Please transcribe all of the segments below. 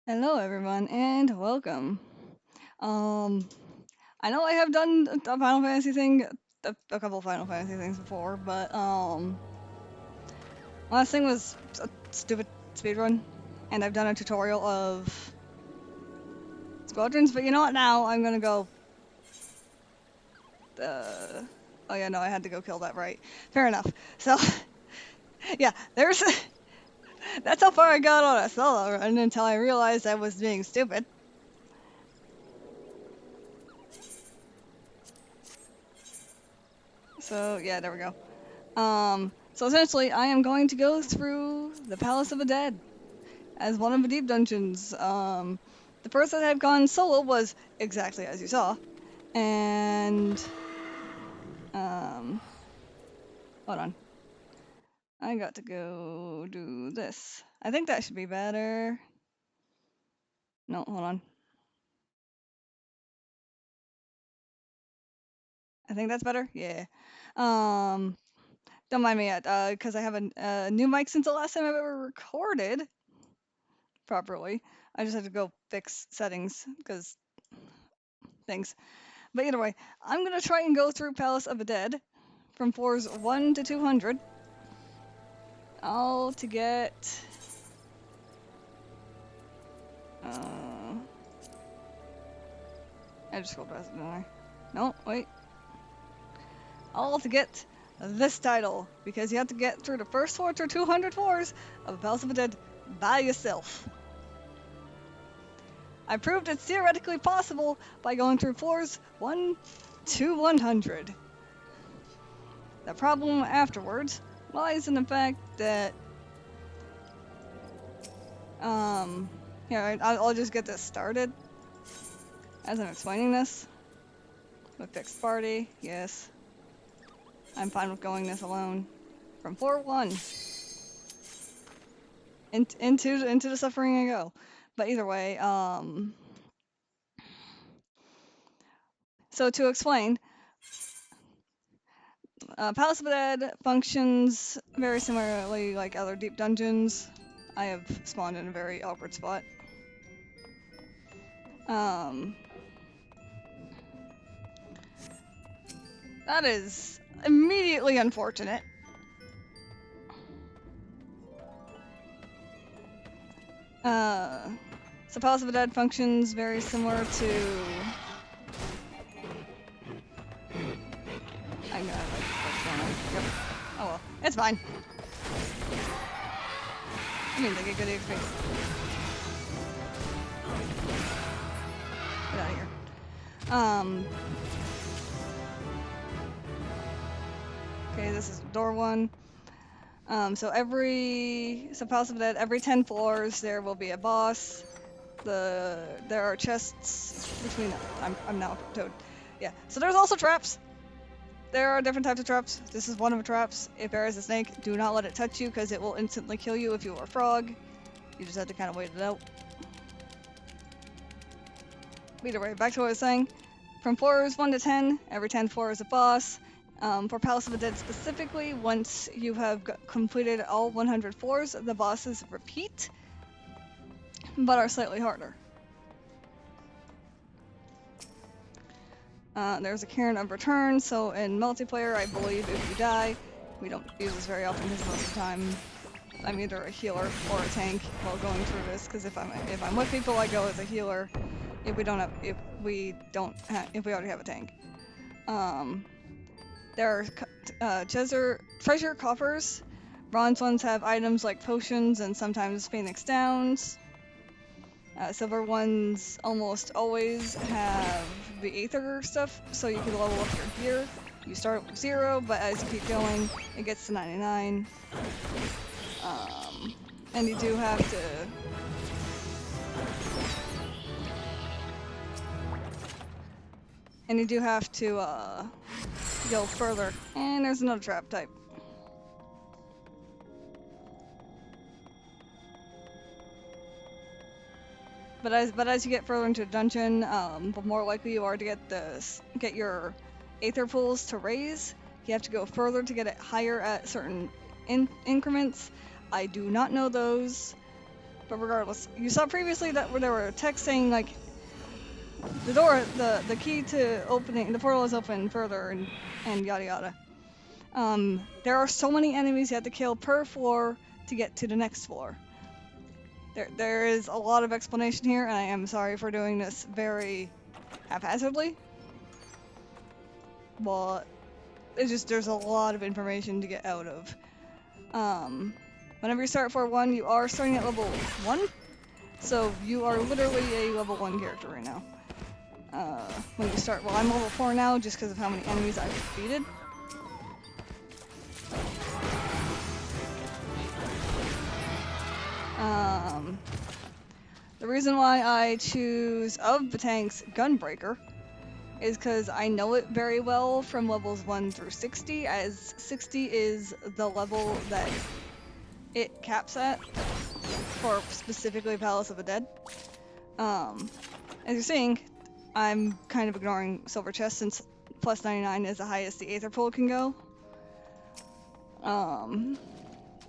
Hello, everyone, and welcome. Um, I know I have done a Final Fantasy thing, a couple Final Fantasy things before, but last thing was a stupid speedrun, and I've done a tutorial of squadrons. But you know what? Now I'm gonna go. Uh, oh yeah, no, I had to go kill that. Right? Fair enough. So yeah, there's that's how far I got on a solo run until I realized I was being stupid. So yeah, there we go. So essentially, I am going to go through the Palace of the Dead as one of the deep dungeons. The first that I've gone solo was exactly as you saw, and um, hold on, I got to go do this. I think that should be better. No, hold on. I think that's better. Yeah. Um, don't mind me yet, because I have a new mic since the last time I've ever recorded properly. I just had to go fix settings because things. But either way, I'm gonna try and go through Palace of the Dead from floors 1 to 200. All to get. Uh, I just scrolled past it, didn't I? No, wait. All to get this title, because you have to get through the first floor to 200 floors of Palace of the Dead by yourself. I proved it's theoretically possible by going through floors 1 to 100. The problem afterwards lies in the fact that here, I'll just get this started as I'm explaining this. With fixed party, yes. I'm fine with going this alone. From floor 1 into the suffering I go. But either way, so to explain, Palace of the Dead functions very similarly like other deep dungeons. I have spawned in a very awkward spot. Um, that is immediately unfortunate. Uh, so Palace of the Dead functions very similar to. I got like what's going on. Yep. Oh well, it's fine. I mean, they get good XP. Get out of here. Okay, this is door 1. So Palace of the Dead, every 10 floors there will be a boss. There are chests between. I'm now Toad. Yeah. So there's also traps. There are different types of traps. This is one of the traps. If there is a snake, do not let it touch you because it will instantly kill you if you are a frog. You just have to kind of wait it out. But either way, back to what I was saying. From floors 1 to 10, every 10 floors is a boss. For Palace of the Dead specifically, once you have completed all 100 floors, the bosses repeat, but are slightly harder. There's a Cairn of Return, so in multiplayer, I believe if you die, we don't use this very often because most of the time I'm either a healer or a tank while going through this. Because if I'm with people, I go as a healer. If we already have a tank. There are treasure coffers. Bronze ones have items like potions and sometimes Phoenix Downs. Silver ones almost always have the Aether stuff, so you can level up your gear. You start with 0, but as you keep going, it gets to 99. And you do have to... go further. And there's another trap type. But as you get further into the dungeon, the more likely you are to get your Aether pools to raise. You have to go further to get it higher at certain increments. I do not know those. But regardless, you saw previously that where there were texts saying like the door, the key to opening the portal is open further and yada yada. There are so many enemies you have to kill per floor to get to the next floor. There is a lot of explanation here, and I am sorry for doing this very haphazardly. But it's just there's a lot of information to get out of. Whenever you start floor 1, you are starting at level 1. So you are literally a level 1 character right now. When you start, well, I'm level 4 now just because of how many enemies I've defeated. The reason why I choose of the tanks Gunbreaker is because I know it very well from levels 1 through 60, as 60 is the level that it caps at for specifically Palace of the Dead. As you're seeing, I'm kind of ignoring Silver Chest since plus 99 is the highest the Aether Pool can go.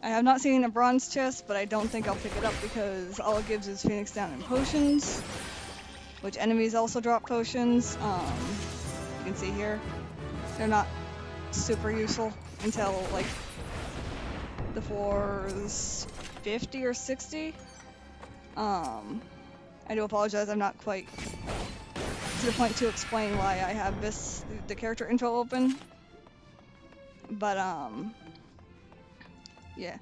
I have not seen a Bronze Chest, but I don't think I'll pick it up because all it gives is Phoenix Down and potions, which enemies also drop potions. You can see here, they're not super useful until like the floors 50 or 60. I do apologize, I'm not quite to the point to explain why I have the character info open, but yeah.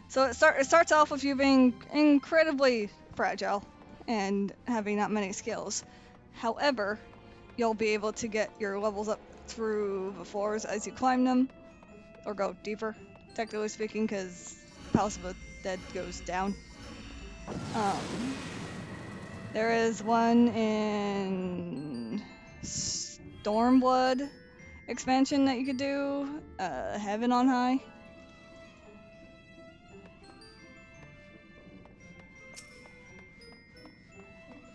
So it starts off with you being incredibly fragile and having not many skills. However, you'll be able to get your levels up through the floors as you climb them, or go deeper, technically speaking, because Palace of the Dead goes down. There is one in Stormblood expansion that you could do, Heaven on High.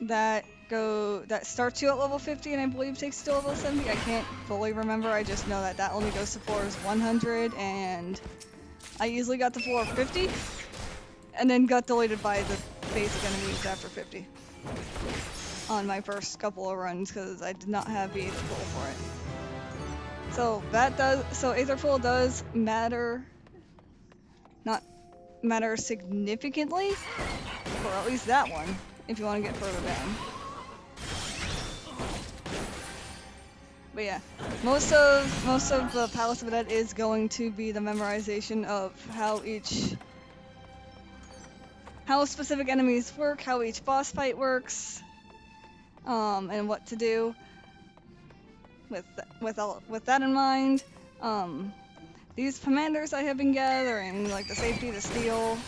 That starts you at level 50 and I believe takes you to level 70. I can't fully remember, I just know that only goes to floors 100, and I easily got to floor 50 and then got deleted by the basic enemies after 50 on my first couple of runs because I did not have the Aether Pool for it. So Aether Pool does matter, not matter significantly, or at least that one, if you want to get further down. But yeah, most of the Palace of the Dead is going to be the memorization of how specific enemies work, how each boss fight works, and what to do. With that in mind, these commanders I have been gathering, like the Safety, the Steel,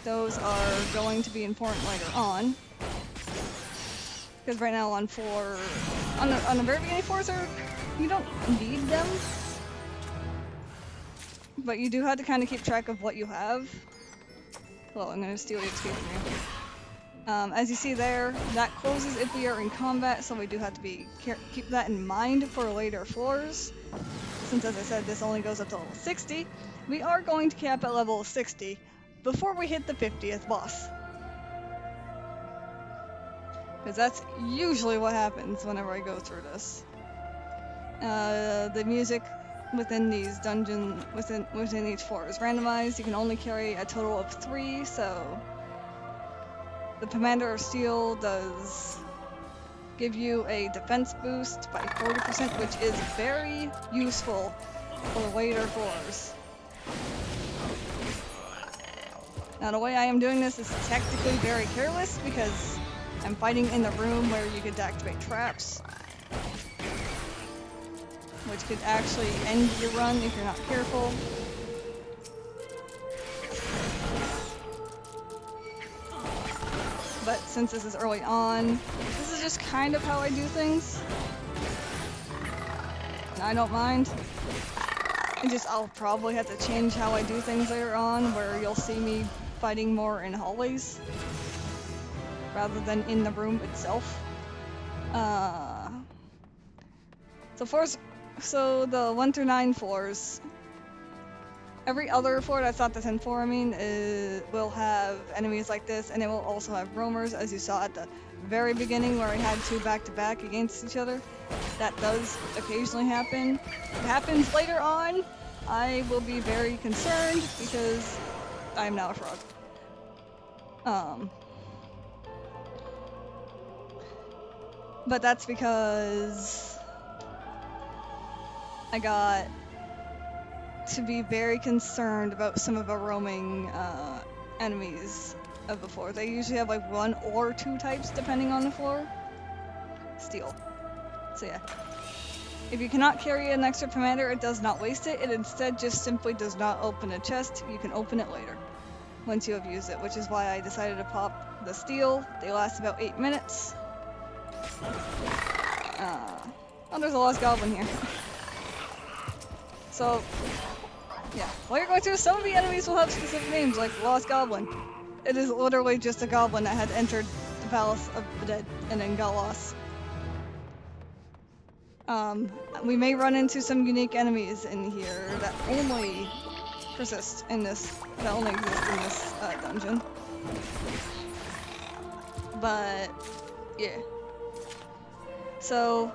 those are going to be important later on. Because right now on the very beginning floors, you don't need them. But you do have to kind of keep track of what you have. Well, I'm going to steal the XP from you. As you see there, that closes if we are in combat, so we do have to keep that in mind for later floors. Since, as I said, this only goes up to level 60, we are going to cap at level 60 before we hit the 50th boss. Because that's usually what happens whenever I go through this. The music within these dungeons, within each floor is randomized. You can only carry a total of 3, so the Commander of Steel does give you a defense boost by 40%, which is very useful for later floors. Now the way I am doing this is technically very careless because I'm fighting in the room where you could activate traps, which could actually end your run if you're not careful. But since this is early on, this is just kind of how I do things. And I don't mind. I'll probably have to change how I do things later on, where you'll see me fighting more in hallways rather than in the room itself. So the 1 through 9 floors, Every other floor that's not the 10th floor, I mean, will have enemies like this, and it will also have roamers, as you saw at the very beginning where I had two back-to-back against each other. That does occasionally happen. If it happens later on, I will be very concerned because I am now a frog. But that's because I got to be very concerned about some of the roaming enemies of the floor. They usually have like 1 or 2 types depending on the floor. Steel. So yeah. If you cannot carry an extra commander, it does not waste it. It instead just simply does not open a chest. You can open it later once you have used it, which is why I decided to pop the steel. They last about 8 minutes. Oh, there's a lost goblin here. So, yeah. While you're going through, some of the enemies will have specific names, like Lost Goblin. It is literally just a goblin that had entered the Palace of the Dead and then got lost. We may run into some unique enemies in here that only persist in this, that only exist in this dungeon. But, yeah. So,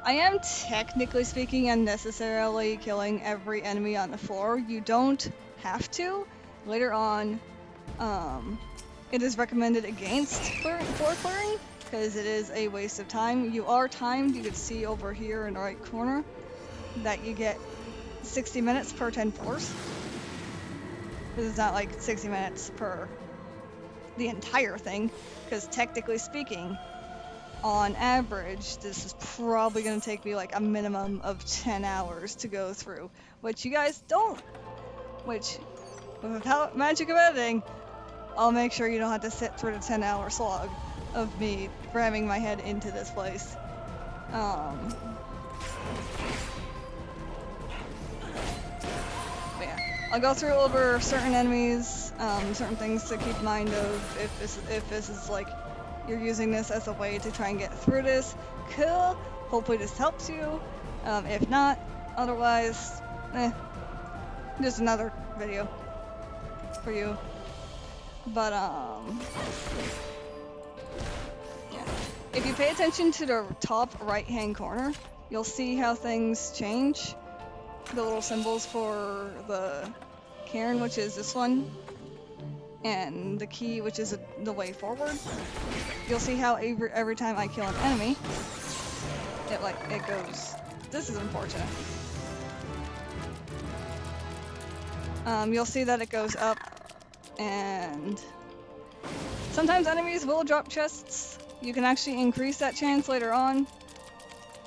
I am technically speaking unnecessarily killing every enemy on the floor. You don't have to. Later on, it is recommended against floor clearing, because it is a waste of time. You are timed. You can see over here in the right corner that you get 60 minutes per 10 floors. This is not like 60 minutes per the entire thing, because technically speaking, on average, this is probably going to take me like a minimum of 10 hours to go through, which you guys don't, which, with the magic of editing, I'll make sure you don't have to sit through the 10-hour slog of me ramming my head into this place. But yeah, I'll go through over certain enemies, certain things to keep in mind of if this is like, you're using this as a way to try and get through this. Cool. Hopefully this helps you. If not, otherwise, just another video for you. But, yeah. If you pay attention to the top right-hand corner, you'll see how things change. The little symbols for the cairn, which is this one, and the key, which is the way forward. You'll see how every time I kill an enemy, it goes. This is unfortunate. You'll see that it goes up, and sometimes enemies will drop chests. You can actually increase that chance later on,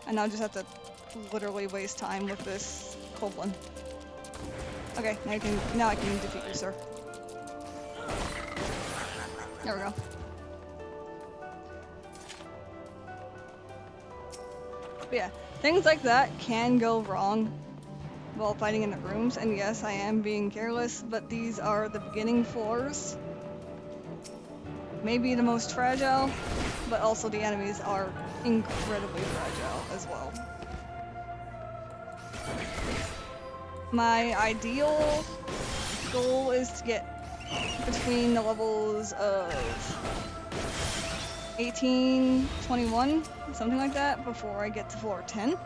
and I'll just have to literally waste time with this goblin. Okay, now I can defeat you, sir. There we go. But yeah, things like that can go wrong while fighting in the rooms, and yes, I am being careless, but these are the beginning floors. Maybe the most fragile, but also the enemies are incredibly fragile as well. My ideal goal is to get between the levels of 18, 21, something like that, before I get to floor 10.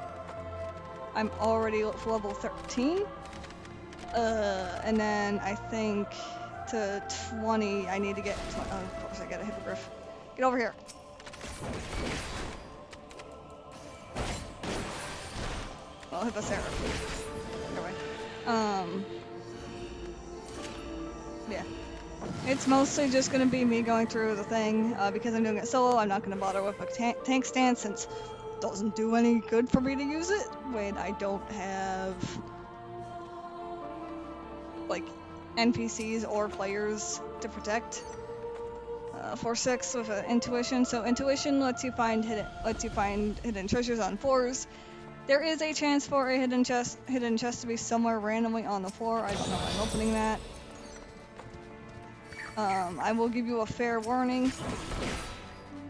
I'm already level 13. And then I think to 20, I need to get, of course I get a hippogriff. Get over here. Well, hippoceraph. Anyway. Yeah. It's mostly just gonna be me going through the thing, because I'm doing it solo. I'm not gonna bother with a tank stance since it doesn't do any good for me to use it when I don't have like NPCs or players to protect. 4-6 with intuition. So intuition lets you find hidden treasures on floors. There is a chance for a hidden chest to be somewhere randomly on the floor. I don't know if I'm opening that. I will give you a fair warning.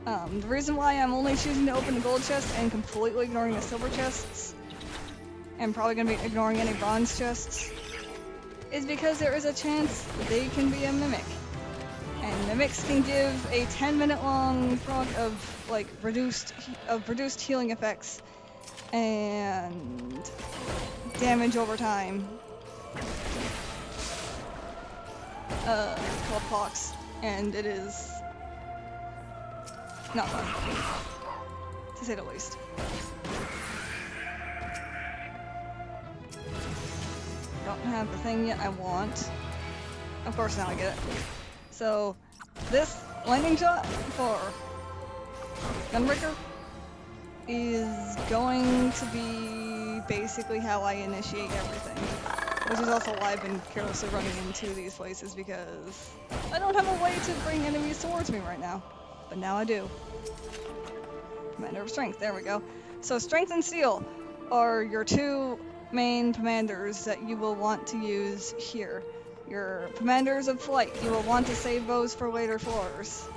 The reason why I'm only choosing to open the gold chest and completely ignoring the silver chests, and probably going to be ignoring any bronze chests, is because there is a chance they can be a mimic. And mimics can give a 10-minute long proc of like reduced healing effects and damage over time. Called Pox, and it is not fun, to say the least. Don't have the thing yet I want. Of course now I get it. So, this lightning shot for Gunbreaker is going to be basically how I initiate everything. Which is also why I've been carelessly running into these places, because I don't have a way to bring enemies towards me right now. But now I do. Commander of Strength, there we go. So Strength and Steel are your two main commanders that you will want to use here. Your commanders of Flight, you will want to save those for later floors.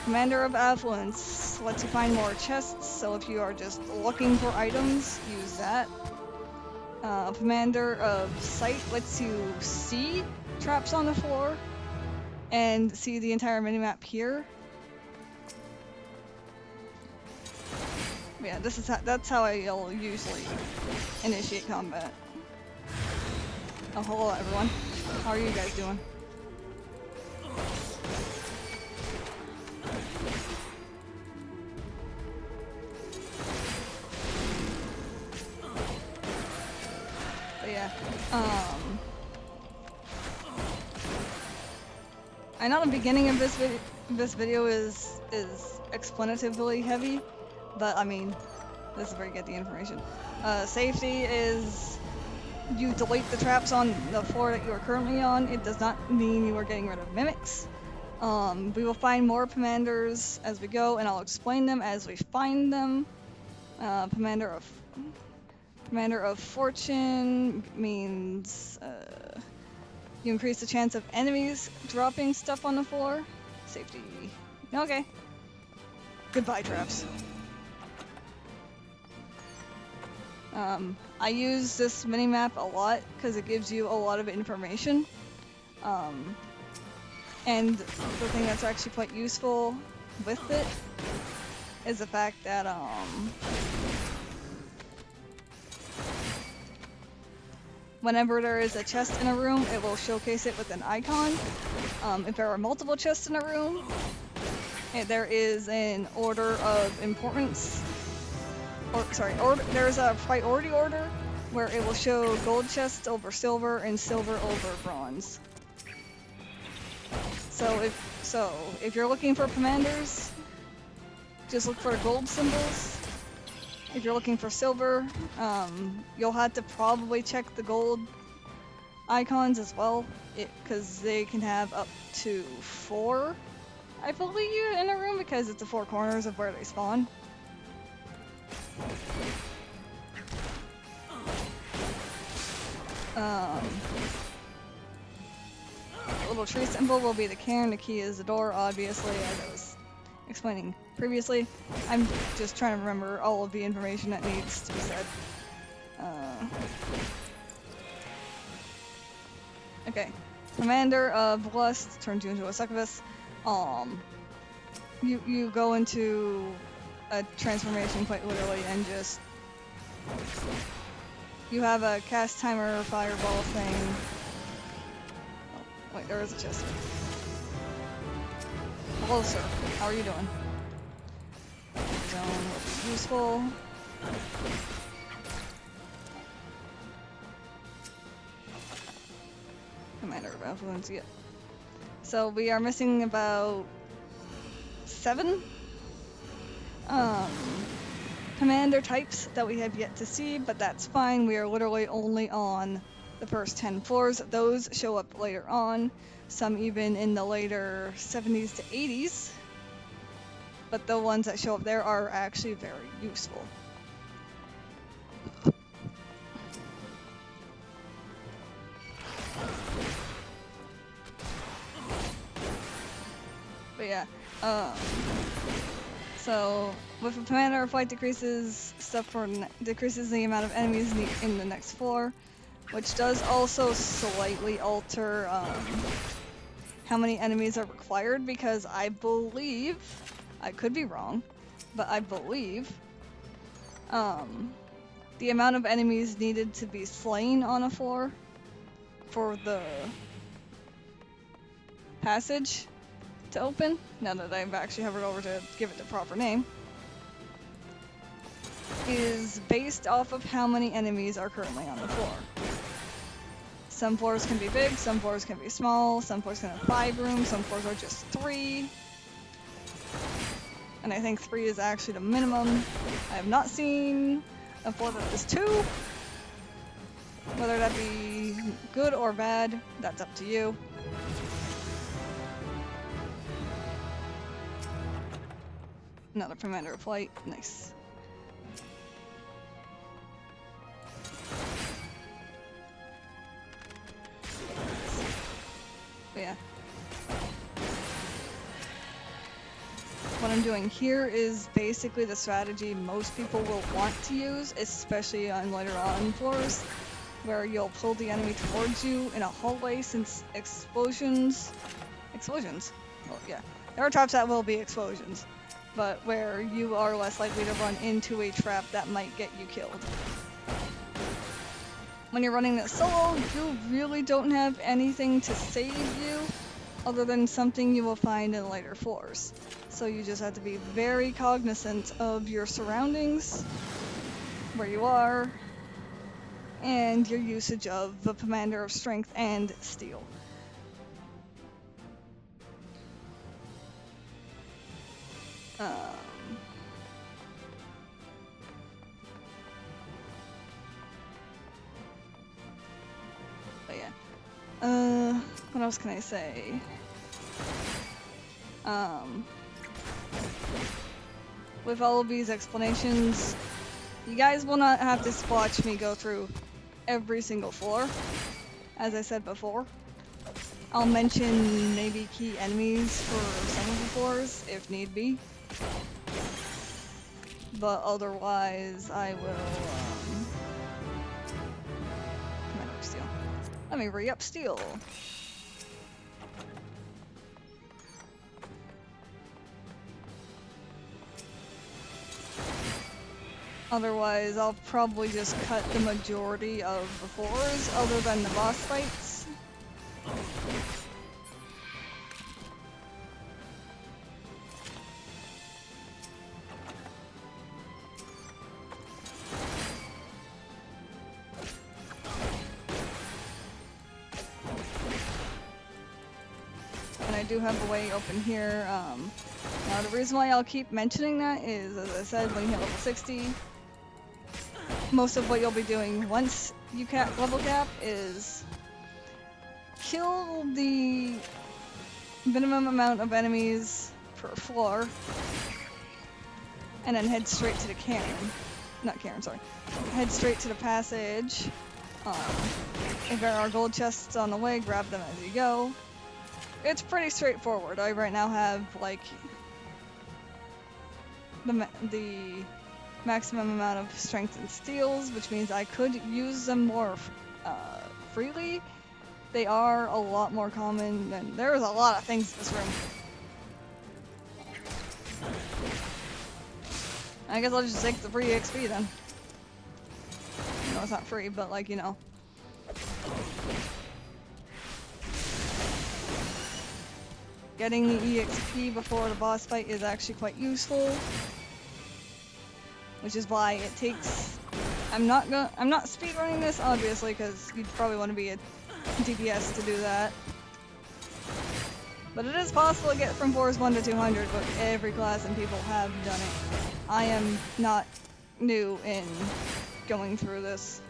Commander of Affluence lets you find more chests, so if you are just looking for items, use that. Commander of Sight lets you see traps on the floor and see the entire minimap here. Yeah, that's how I'll usually initiate combat. Oh, hello everyone. How are you guys doing? But yeah, I know the beginning of this video is explanatively heavy, but I mean, this is where you get the information. Safety is you delete the traps on the floor that you are currently on. It does not mean you are getting rid of mimics. We will find more commanders as we go, and I'll explain them as we find them. Commander of Fortune means you increase the chance of enemies dropping stuff on the floor. Safety. Okay. Goodbye, traps. I use this minimap a lot because it gives you a lot of information. And the thing that's actually quite useful with it is the fact that whenever there is a chest in a room, it will showcase it with an icon. If there are multiple chests in a room, there is an order of importance. There's a priority order where it will show gold chests over silver and silver over bronze. So if you're looking for commanders, just look for the gold symbols. If you're looking for silver, you'll have to probably check the gold icons as well, because they can have up to 4, I believe, in a room, because it's the 4 corners of where they spawn. The little tree symbol will be the cairn, the key is the door, obviously, as I was explaining previously. I'm just trying to remember all of the information that needs to be said. Okay. Commander of Lust turns you into a succubus. You go into a transformation quite literally and just... You have a cast timer fireball thing. Oh, wait, there is a chest. Hello, sir. How are you doing? Zone will be useful. Commander of Affluence, yeah. So we are missing about 7 commander types that we have yet to see, but that's fine. We are literally only on the first 10 floors. Those show up later on, some even in the later 70s to 80s, but the ones that show up there are actually very useful. But yeah, so with a commander, flight decreases the amount of enemies in the next floor. which does also slightly alter how many enemies are required, because I believe, I could be wrong, but I believe the amount of enemies needed to be slain on a floor for the passage to open, now that I've actually hovered over to give it the proper name, is based off of how many enemies are currently on the floor. Some floors can be big, some floors can be small, some floors can have 5 rooms, some floors are just 3. And I think 3 is actually the minimum. I have not seen a floor that is 2. Whether that be good or bad, that's up to you. Another Commander of Flight, nice. But yeah. What I'm doing here is basically the strategy most people will want to use, especially on later on floors, where you'll pull the enemy towards you in a hallway, since explosions, well yeah, there are traps that will be explosions, but where you are less likely to run into a trap that might get you killed. When you're running this solo, you really don't have anything to save you other than something you will find in later floors. So you just have to be very cognizant of your surroundings, where you are, and your usage of the Commander of Strength and Steel. But yeah. What else can I say? With all of these explanations, you guys will not have to watch me go through every single floor. As I said before, I'll mention maybe key enemies for some of the floors if need be. But otherwise, I will, Commander of Steel. Let me re-up Steel. Otherwise, I'll probably just cut the majority of the floors, other than the boss fights. And I do have a way open here. Now, the reason why I'll keep mentioning that is, as I said, when you hit level 60, most of what you'll be doing once you level cap is kill the minimum amount of enemies per floor, and then head straight to the head straight to the passage. If there are gold chests on the way, grab them as you go. It's pretty straightforward. I right now have like the maximum amount of strength and steals, which means I could use them more freely. They are a lot more common, and there's a lot of things in this room. I guess I'll just take the free XP then. No, it's not free, but like, you know. Getting the EXP before the boss fight is actually quite useful, which is why it takes. I'm not speedrunning this, obviously, because you'd probably want to be a DPS to do that. But it is possible to get from floors 1 to 200, but every class and people have done it. I am not new in going through this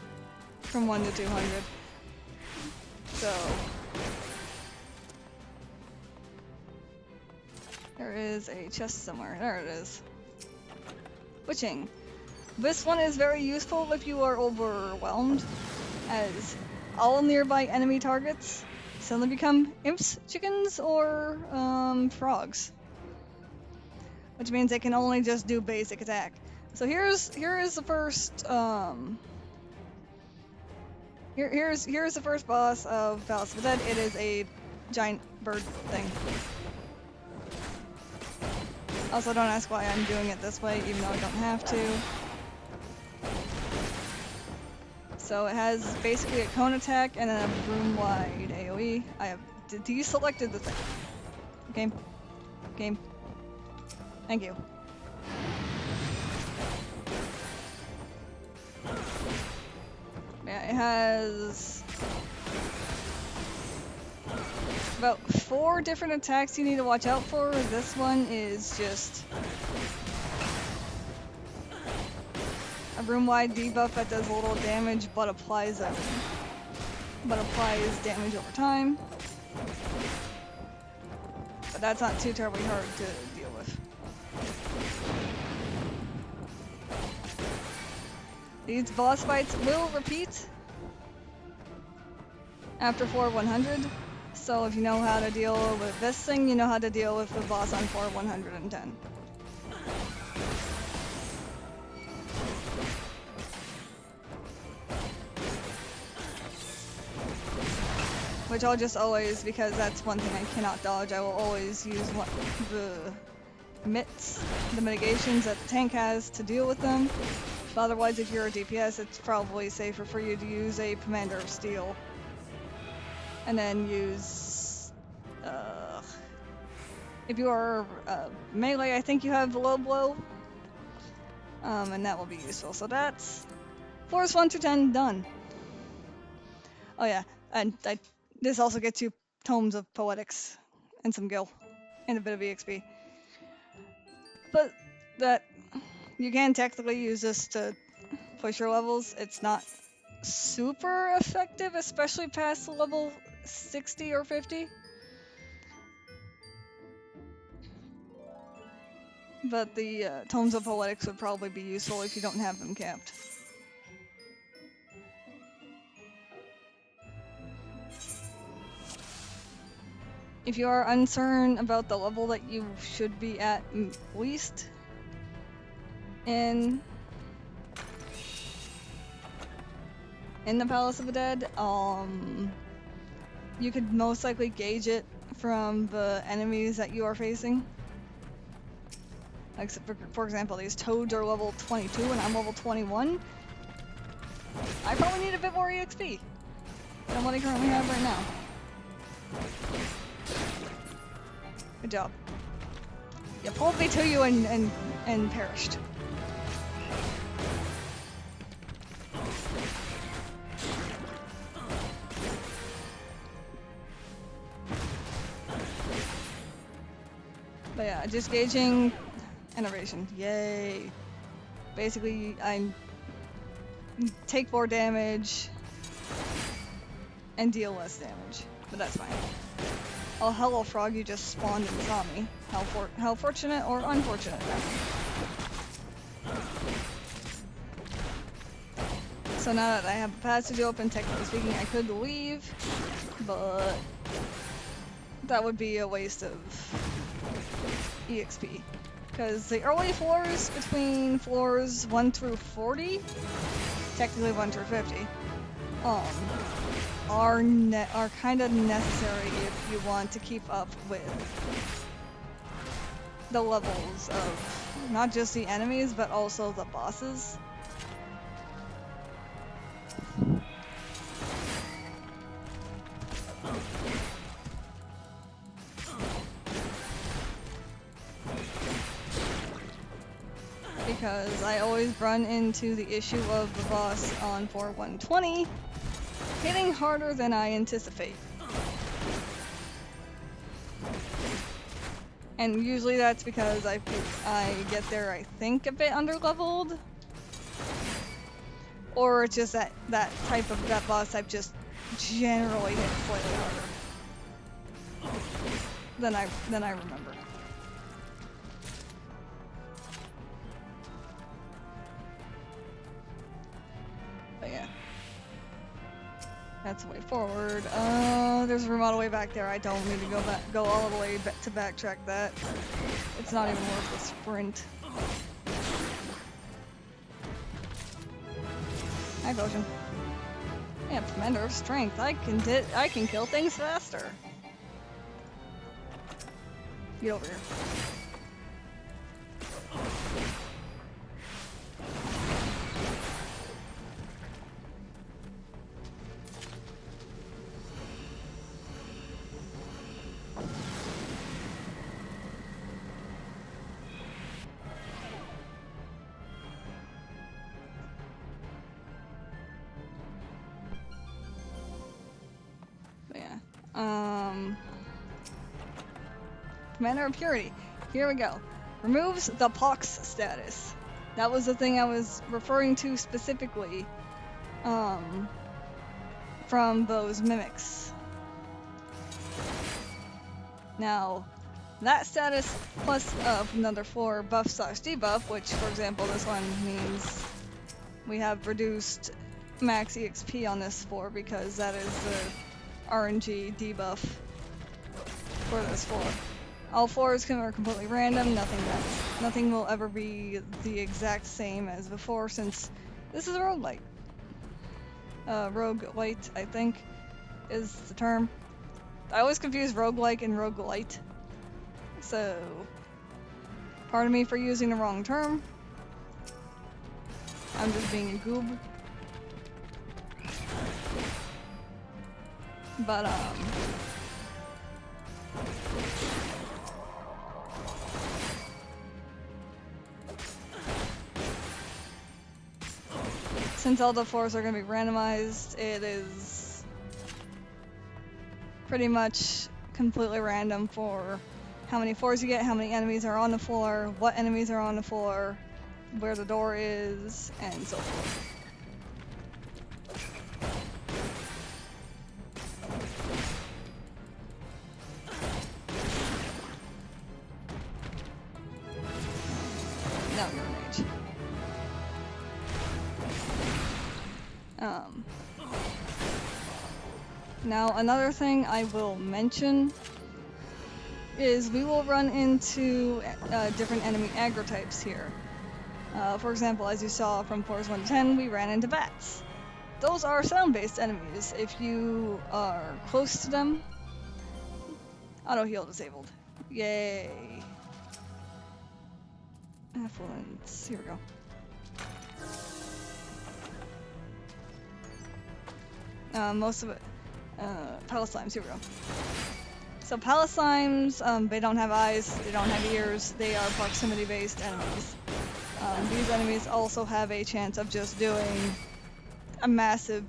from 1 to 200. So there is a chest somewhere. There it is. Witching. This one is very useful if you are overwhelmed, as all nearby enemy targets suddenly become imps, chickens, or frogs. Which means they can only just do basic attack. So here is the first Here's the first boss of Palace of the Dead. It is a giant bird thing. Also, don't ask why I'm doing it this way, even though I don't have to. So it has basically a cone attack and then a room-wide AoE. I have deselected the thing. Game. Game. Thank you. Yeah, it has about 4 different attacks you need to watch out for. This one is just a room-wide debuff that does a little damage but applies damage over time. But that's not too terribly hard to deal with. These boss fights will repeat after floor 100. So if you know how to deal with this thing, you know how to deal with the boss on floor 110. Which I'll just always, because that's one thing I cannot dodge, I will always use the mitts, the mitigations that the tank has to deal with them. But otherwise, if you're a DPS, it's probably safer for you to use a Commander of Steel. And then use... if you are melee, I think you have low blow. And that will be useful. So that's floors 1 to 10 done. Oh yeah, and this also gets you Tomes of Poetics and some Gil and a bit of EXP. But that you can technically use this to push your levels. It's not super effective, especially past level 60 or 50. But the Tomes of Poetics would probably be useful if you don't have them capped. If you are uncertain about the level that you should be at least in the Palace of the Dead, you could most likely gauge it from the enemies that you are facing. Like, for example, these toads are level 22 and I'm level 21. I probably need a bit more EXP than what I currently have right now. Good job. You pulled me to you and perished. But yeah, just gauging innovation. Yay. Basically, I take more damage and deal less damage, but that's fine. Oh, hello, frog, you just spawned and saw me. How fortunate or unfortunate. So now that I have the passage open, technically speaking, I could leave, but that would be a waste of EXP. Because the early floors between floors 1 through 40, technically 1 through 50, are kind of necessary if you want to keep up with the levels of not just the enemies, but also the bosses. Because I always run into the issue of the boss on floor 120 hitting harder than I anticipate. And usually that's because I get there, I think, a bit underleveled. Or it's just that boss type just generally hits slightly harder than I remember. But yeah. That's the way forward. There's a room all the way back there. I don't need to go all the way to backtrack that. It's not even worth the sprint. Hi, Potion. Yeah, Commander of Strength. I can kill things faster. Get over here. Commander of Purity. Here we go. Removes the pox status. That was the thing I was referring to specifically from those mimics. Now, that status plus another 4 buff/debuff, which for example this one means we have reduced max EXP on this 4 because that is the RNG debuff for this 4. All 4s are completely random, nothing will ever be the exact same as before since this is a roguelite. Roguelite, I think, is the term. I always confuse roguelike and roguelite. So, pardon me for using the wrong term. I'm just being a goob. But, since all the 4s are going to be randomized, it is pretty much completely random for how many 4s you get, how many enemies are on the floor, what enemies are on the floor, where the door is, and so forth. Now you're a mage. Now another thing I will mention is we will run into different enemy aggro types here. For example, as you saw from Force 1 to 10, we ran into bats. Those are sound-based enemies. If you are close to them, auto heal disabled. Yay. Affluence. Here we go. Most of it. Palestines, here we go. So Palestines, they don't have eyes, they don't have ears, they are proximity-based enemies. These enemies also have a chance of just doing a massive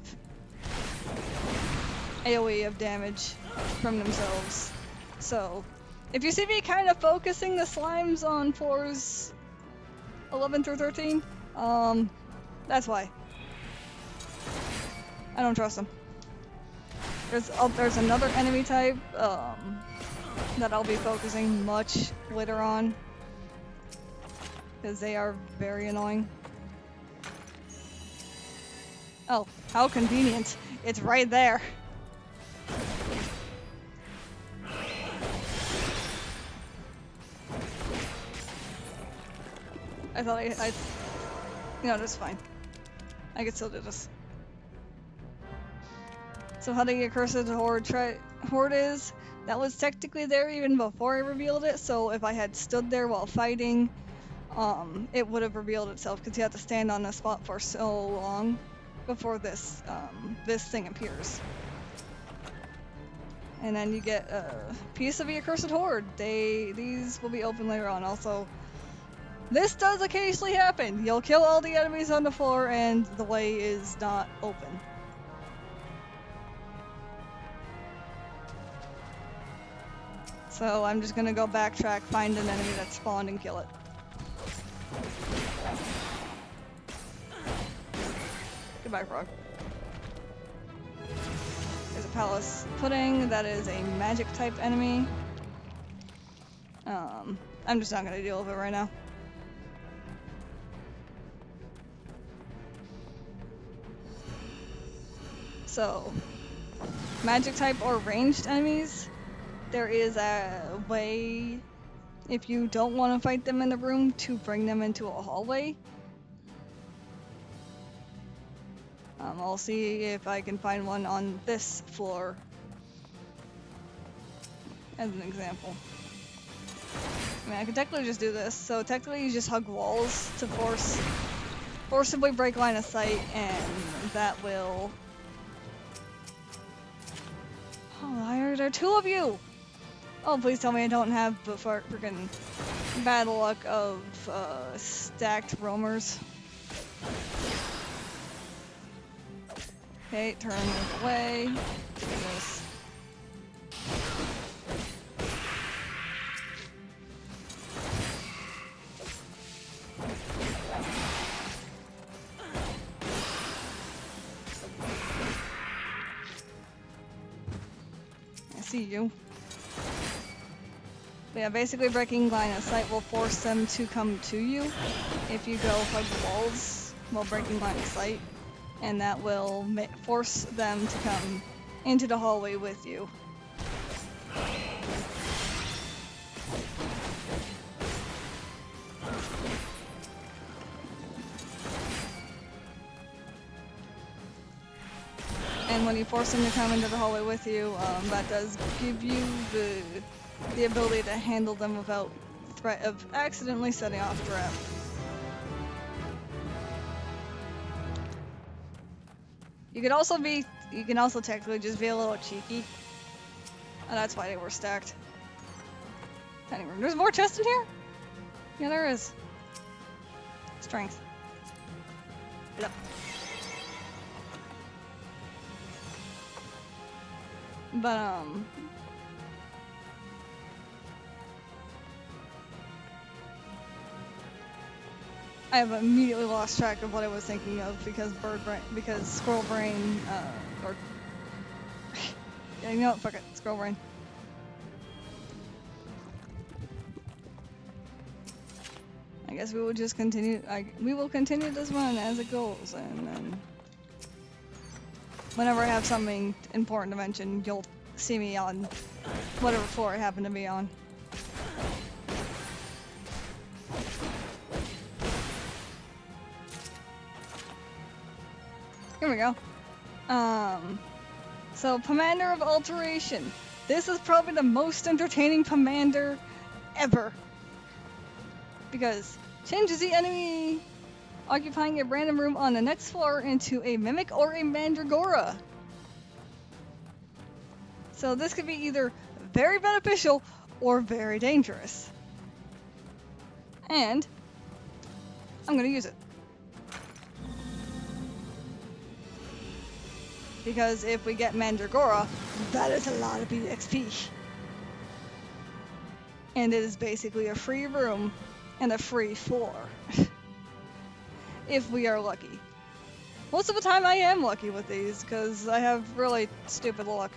AoE of damage from themselves. So, if you see me kind of focusing the slimes on floors 11 through 13, that's why. I don't trust them. There's another enemy type that I'll be focusing much later on because they are very annoying. Oh, how convenient! It's right there. I thought you know, that's fine. I could still do this. So how the accursed horde is, that was technically there even before I revealed it, so if I had stood there while fighting, it would have revealed itself, because you have to stand on the spot for so long before this thing appears. And then you get a piece of the accursed horde. These will be open later on. Also, this does occasionally happen. You'll kill all the enemies on the floor and the way is not open. So I'm just gonna go backtrack, find an enemy that spawned, and kill it. Goodbye, frog. There's a palace pudding. That is a magic type enemy. I'm just not gonna deal with it right now. So, magic type or ranged enemies. There is a way, if you don't want to fight them in the room, to bring them into a hallway. I'll see if I can find one on this floor, as an example. I mean, I could technically just do this. So technically you just hug walls to forcibly break line of sight, and that will... Oh, why are there two of you? Oh, please tell me I don't have the freaking bad luck of stacked roamers. Okay, turn away. Do this. I see you. But yeah, basically breaking line of sight will force them to come to you if you go hug walls while breaking line of sight, and that will force them to come into the hallway with you. And when you force them to come into the hallway with you, that does give you the ability to handle them without threat of accidentally setting off a trap. You can also technically just be a little cheeky. And that's why they were stacked. Tiny room. There's more chests in here? Yeah, there is. Strength. Yep. But, I have immediately lost track of what I was thinking of because squirrel brain, or... yeah, you know what, fuck it, squirrel brain. I guess we will just continue, we will continue this run as it goes, and then... whenever I have something important to mention, you'll see me on whatever floor I happen to be on. Here we go. So Commander of Alteration. This is probably the most entertaining commander ever. Because changes the enemy occupying a random room on the next floor into a Mimic or a Mandragora. So this could be either very beneficial or very dangerous. And I'm gonna use it. Because if we get Mandragora, that is a lot of EXP. And it is basically a free room and a free floor. If we are lucky. Most of the time I am lucky with these, because I have really stupid luck.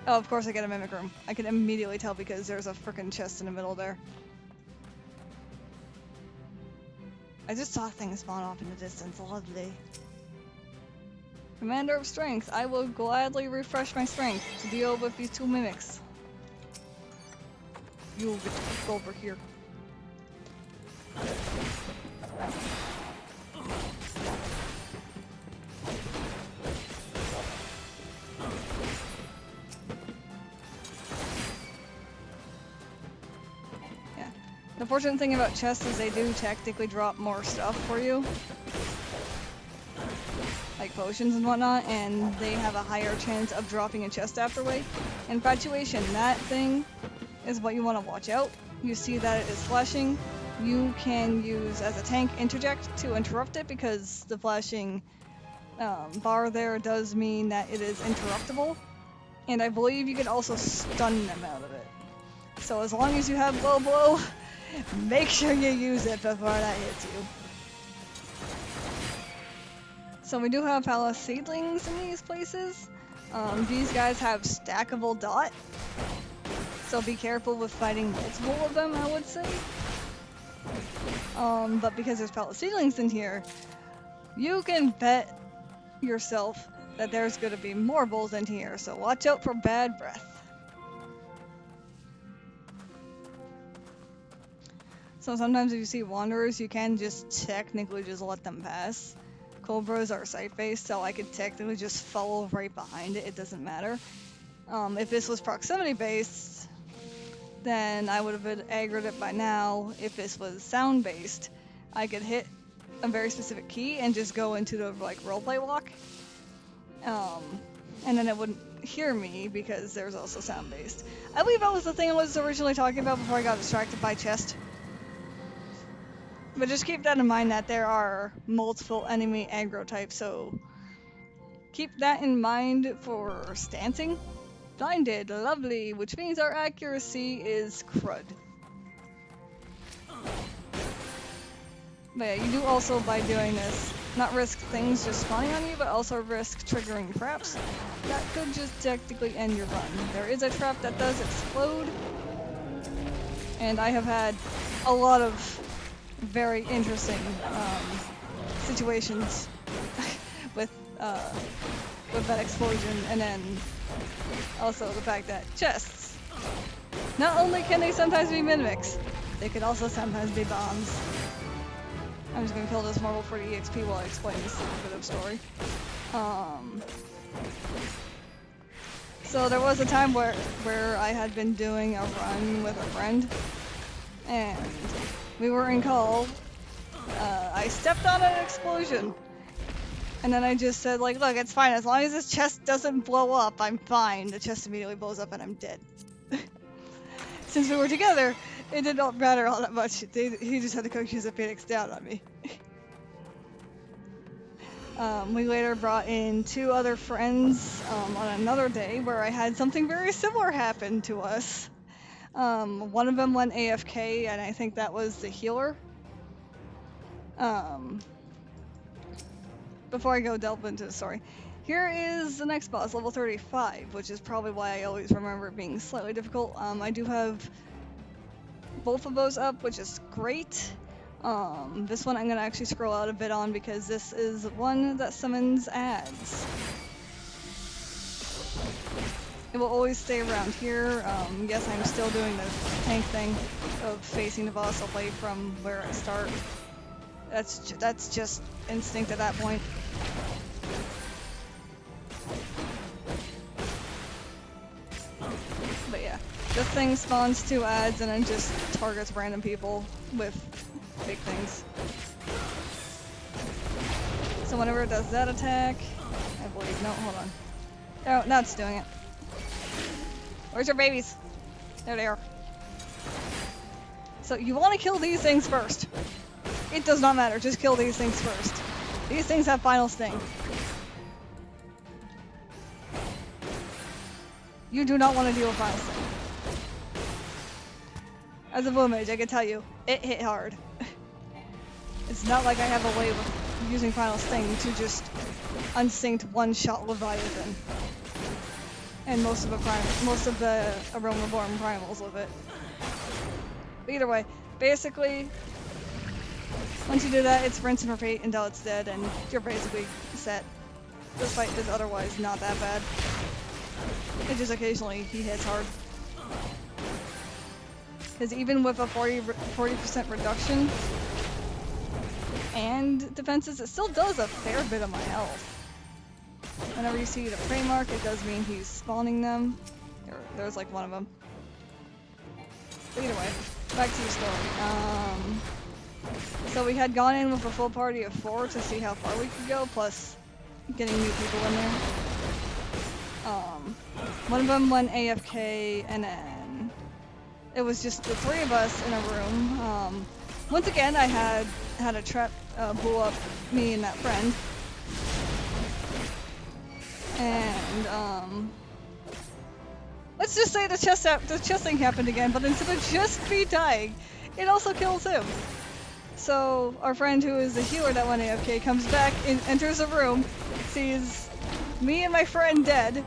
Oh, of course I get a Mimic room. I can immediately tell because there's a frickin' chest in the middle there. I just saw things spawn off in the distance. Lovely. Commander of Strength. I will gladly refresh my strength to deal with these two mimics. You'll get to go over here. Yeah. The fortunate thing about chests is they do technically drop more stuff for you. Like potions and whatnot, and they have a higher chance of dropping a chest afterward. Infatuation, that thing is what you want to watch out. You see that it is flashing. You can use as a tank interject to interrupt it because the flashing bar there does mean that it is interruptible. And I believe you can also stun them out of it. So as long as you have low blow, make sure you use it before that hits you. So we do have palace seedlings in these places. These guys have stackable dot. So be careful with fighting multiple of them, I would say. But because there's palace seedlings in here, you can bet yourself that there's going to be more bulls in here. So watch out for bad breath. So sometimes if you see wanderers, you can just technically just let them pass. cobras are sight-based, so I could technically just follow right behind it. It doesn't matter. If this was proximity-based, then I would have been aggroed it by now. If this was sound-based, I could hit a very specific key and just go into the like roleplay walk. And then it wouldn't hear me because there's also sound-based. I believe that was the thing I was originally talking about before I got distracted by chest. But just keep that in mind that there are multiple enemy aggro types, so keep that in mind for stancing. Blinded, lovely, which means our accuracy is crud. But yeah, you do also, by doing this, not risk things just spawning on you, but also risk triggering traps. That could just technically end your run. There is a trap that does explode, and I have had a lot of very interesting situations with that explosion, and then also the fact that chests, not only can they sometimes be mimics, they can also sometimes be bombs. I'm just gonna kill this marble for the EXP while I explain this little bit of story. So there was a time where I had been doing a run with a friend, and we were in call. I stepped on an explosion, and then I just said, like, look, it's fine. As long as this chest doesn't blow up, I'm fine. The chest immediately blows up and I'm dead. Since we were together, it did not matter all that much. He just had to go use a Phoenix down on me. We later brought in 2 other friends on another day where I had something very similar happen to us. One of them went AFK, and I think that was the healer. Before I go delve into the story, here is the next boss, level 35, which is probably why I always remember it being slightly difficult. I do have both of those up, which is great. This one I'm going to actually scroll out a bit on because this is one that summons ads. It will always stay around here. Yes, I'm still doing the tank thing of facing the boss away from where I start. That's just instinct at that point. But yeah, this thing spawns 2 ads and then just targets random people with big things. So whenever it does that attack, I believe, no, hold on. Oh, now it's doing it. Where's your babies? There they are. So you want to kill these things first. It does not matter, just kill these things first. These things have final sting. You do not want to deal with final sting. As a blue mage, I can tell you, it hit hard. It's not like I have a way of using final sting to just unsynced one-shot Leviathan. And most of the Aromaborn primals with it. But either way, basically, once you do that, it's rinse and repeat until it's dead, and you're basically set. This fight is otherwise not that bad. It just occasionally he hits hard. Because even with a 40% reduction and defenses, it still does a fair bit of my health. Whenever you see the prey mark, it does mean he's spawning them. There's like one of them. But either way, back to your story. So we had gone in with a full party of 4 to see how far we could go, plus getting new people in there. One of them went AFK, and then it was just the 3 of us in a room. Once again, I had a trap blow up me and that friend. And let's just say the chest thing happened again, but instead of just me dying, it also kills him. So our friend who is the healer that went AFK comes back, enters the room, sees me and my friend dead.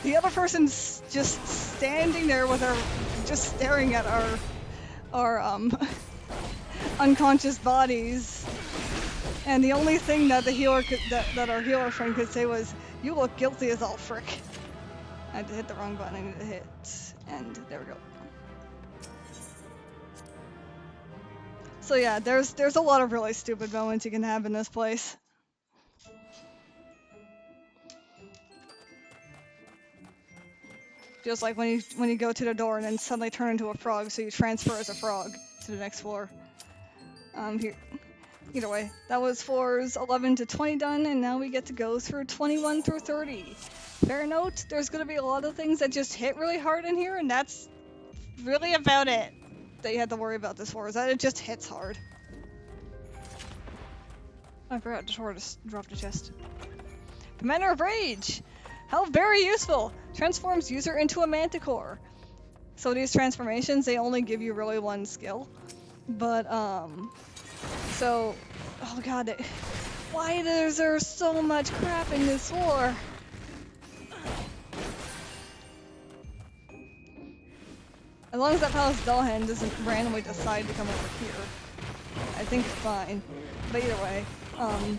The other person's just standing there with her, just staring at our unconscious bodies. And the only thing that the healer that our healer friend could say was, "You look guilty as all frick." I had to hit the wrong button. I need to hit, and there we go. So yeah, there's a lot of really stupid moments you can have in this place. Just like when you go to the door and then suddenly turn into a frog, so you transfer as a frog to the next floor. Here. Either way, that was floors 11 to 20 done, and now we get to go through 21 through 30. Fair note, there's going to be a lot of things that just hit really hard in here, and that's really about it that you have to worry about this floor, is that it just hits hard. I forgot to drop the chest. Commander of Rage! How very useful! Transforms user into a manticore. So these transformations, they only give you really one skill. But, so, oh god, why is there so much crap in this floor? As long as that Palace Dullhand doesn't randomly decide to come over here, I think it's fine. But either way,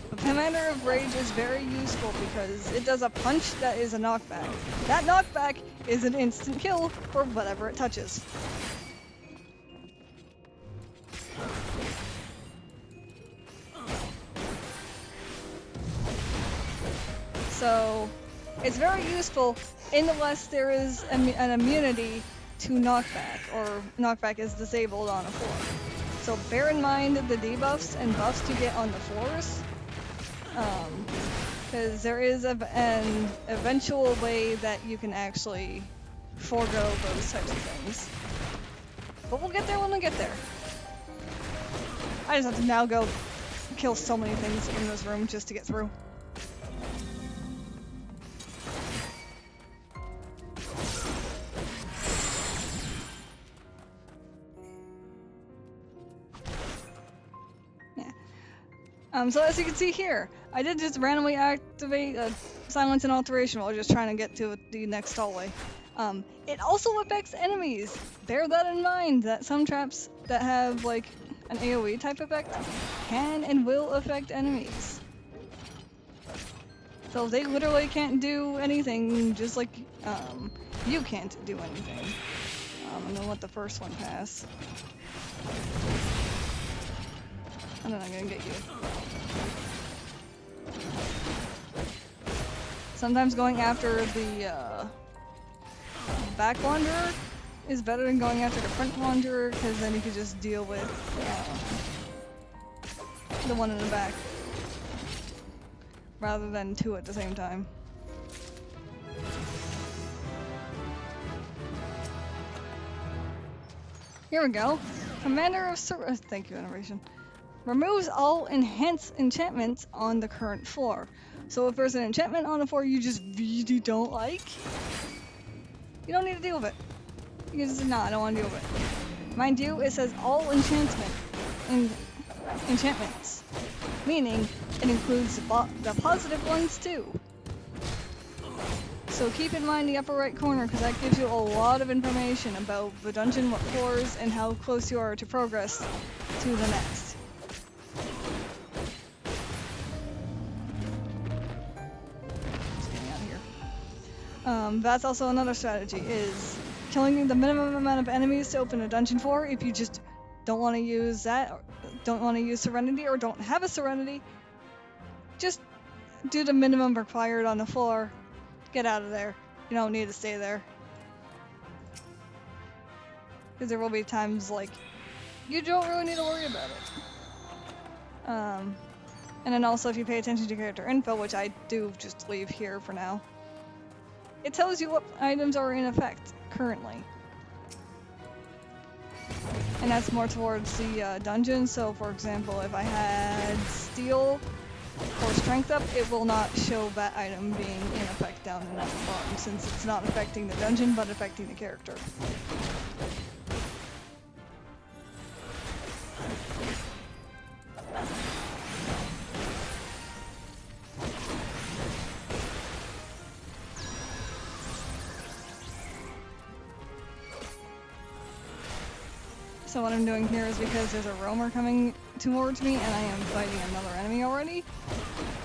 the Commander of Rage is very useful because it does a punch that is a knockback. That knockback is an instant kill for whatever it touches. So, it's very useful unless there is an immunity to knockback, or knockback is disabled on a floor. So bear in mind the debuffs and buffs you get on the floors, because there is an eventual way that you can actually forego those types of things. But we'll get there when we get there. I just have to now go kill so many things in this room just to get through. So as you can see here, I did just randomly activate Silence and Alteration while just trying to get to the next hallway. It also affects enemies! Bear that in mind, that some traps that have like an AoE type effect can and will affect enemies. So they literally can't do anything, just like you can't do anything. I'm gonna let the first one pass. And then I'm gonna get you. Sometimes going after the back wanderer is better than going after the front wanderer, because then you can just deal with the one in the back rather than two at the same time. Here we go. Commander of thank you, Innovation. Removes all enhanced enchantments on the current floor. So if there's an enchantment on the floor you just really don't like, you don't need to deal with it. You can just say, nah, I don't want to deal with it. Mind you, it says all enchantments, meaning it includes the positive ones too. So keep in mind the upper right corner, because that gives you a lot of information about the dungeon, what floors, and how close you are to progress to the next. That's also another strategy, is killing the minimum amount of enemies to open a dungeon for. If you just don't want to use that, or don't want to use Serenity, or don't have a Serenity, just do the minimum required on the floor. Get out of there. You don't need to stay there. Because there will be times like, you don't really need to worry about it. And then also if you pay attention to character info, which I do just leave here for now, it tells you what items are in effect currently. And that's more towards the dungeon, so for example, if I had steel or strength up, it will not show that item being in effect down in that bottom, since it's not affecting the dungeon, but affecting the character. So what I'm doing here is, because there's a roamer coming towards me and I am fighting another enemy already,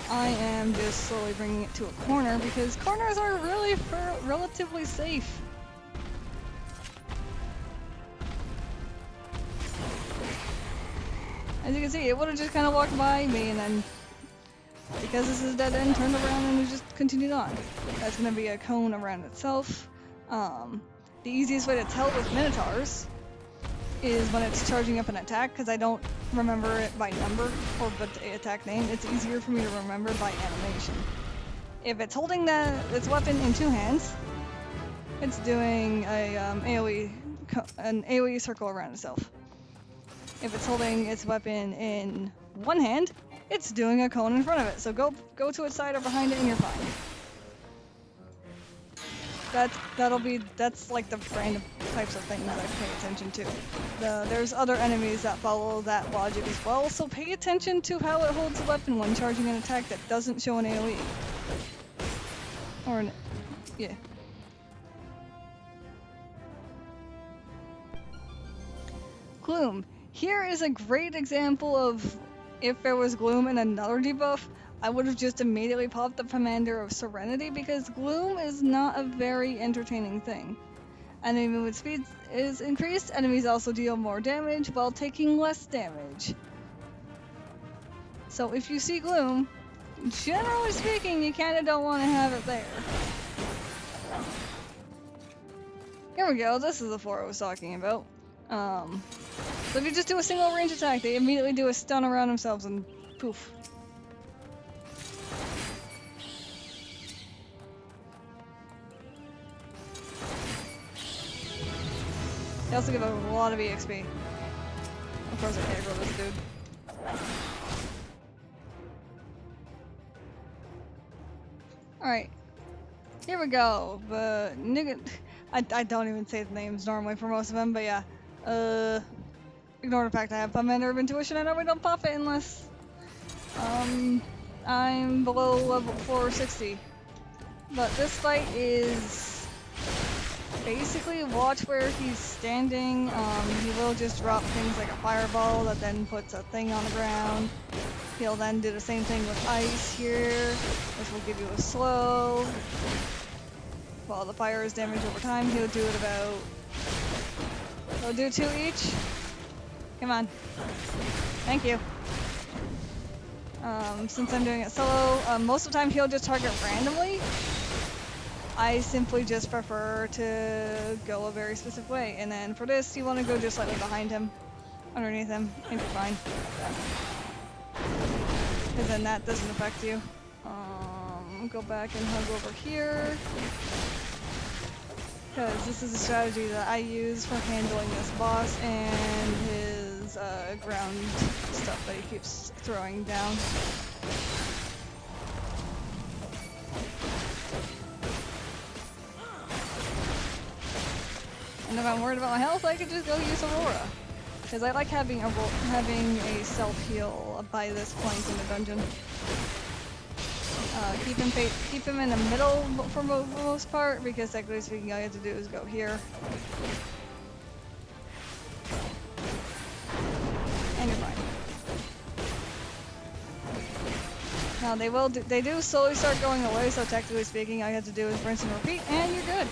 I am just slowly bringing it to a corner, because corners are really relatively safe. As you can see, it would have just kind of walked by me, and then, because this is a dead end, turned around and just continued on. That's going to be a cone around itself. The easiest way to tell with Minotaurs is when it's charging up an attack, because I don't remember it by number or the attack name. It's easier for me to remember by animation. If it's holding its weapon in two hands, it's doing an AoE circle around itself. If it's holding its weapon in one hand, it's doing a cone in front of it. So go to its side or behind it and you're fine. That's like the random types of things I pay attention to. There's other enemies that follow that logic as well, so pay attention to how it holds the weapon when charging an attack that doesn't show an AoE. Yeah. Gloom. Here is a great example of if there was Gloom and another debuff, I would have just immediately popped the Commander of Serenity, because Gloom is not a very entertaining thing. Enemy movement speed is increased, enemies also deal more damage while taking less damage. So if you see Gloom, generally speaking, you kinda don't want to have it there. Here we go, this is the 4 I was talking about. So if you just do a single range attack, they immediately do a stun around themselves and poof. They also give a lot of EXP. Of course I can't grow this dude. Alright. Here we go. But nigga, I don't even say the names normally for most of them, but yeah. Ignore the fact I have Commander of Intuition. I normally don't pop it unless I'm below level 460. But this fight is basically watch where he's standing. He will just drop things like a fireball that then puts a thing on the ground. He'll then do the same thing with ice here, which will give you a slow. While the fire is damage over time, he'll do it about... He'll do 2 each. Come on. Thank you. Since I'm doing it solo, most of the time he'll just target randomly. I simply just prefer to go a very specific way. And then for this, you want to go just slightly behind him, underneath him, and you're fine. Because then that doesn't affect you. Go back and hug over here. Because this is a strategy that I use for handling this boss and his ground stuff that he keeps throwing down. And if I'm worried about my health, I could just go use Aurora. Because I like having a self-heal by this point in the dungeon. Keep him in the middle for the most part, because technically speaking all you have to do is go here. And you're fine. Now they do slowly start going away, so technically speaking all you have to do is rinse and repeat and you're good.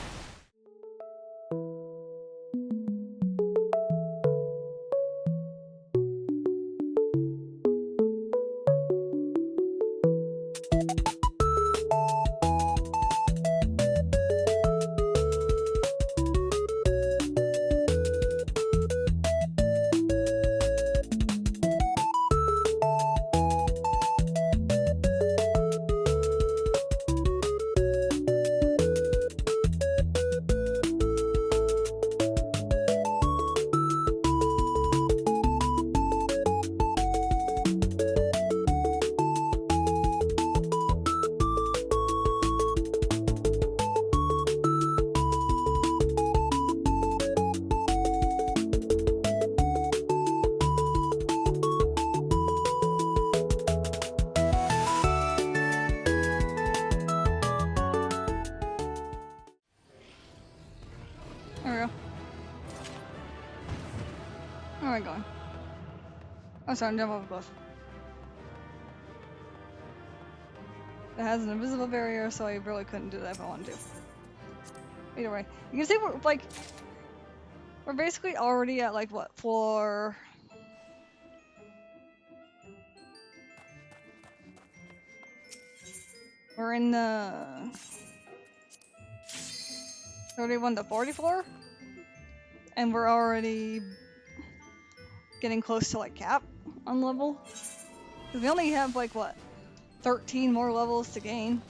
There we go. Where am I going? Oh, sorry, I'm jumping off a cliff. It has an invisible barrier, so I really couldn't do that if I wanted to. Either way, you can see we're basically already at like what, floor? We're in the 31 to 44? And we're already getting close to like cap on level. Because we only have like what, 13 more levels to gain.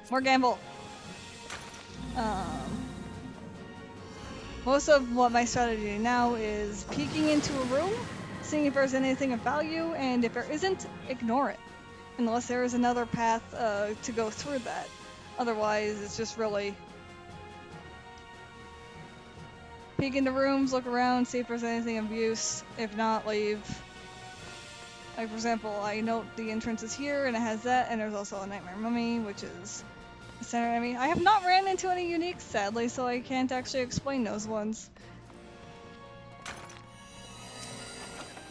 More gamble. Most of what my strategy now is peeking into a room, seeing if there's anything of value, and if there isn't, ignore it. Unless there is another path to go through that. Otherwise, it's just really peek into rooms, look around, see if there's anything of use. If not, leave. Like, for example, I note the entrance is here, and it has that, and there's also a Nightmare Mummy, which is the center enemy. I have not ran into any uniques, sadly, so I can't actually explain those ones.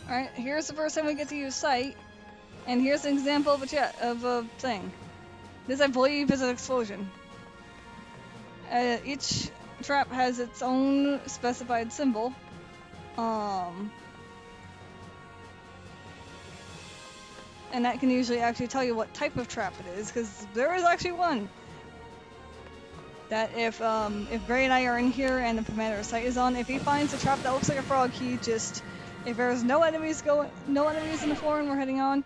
Alright, here's the first time we get to use sight, and here's an example of a thing. This, I believe, is an explosion. Each trap has its own specified symbol. And that can usually actually tell you what type of trap it is, because there is actually one that if Gray and I are in here and the commander's sight is on, if he finds a trap that looks like a frog, he just, if there's no enemies in the floor and we're heading on,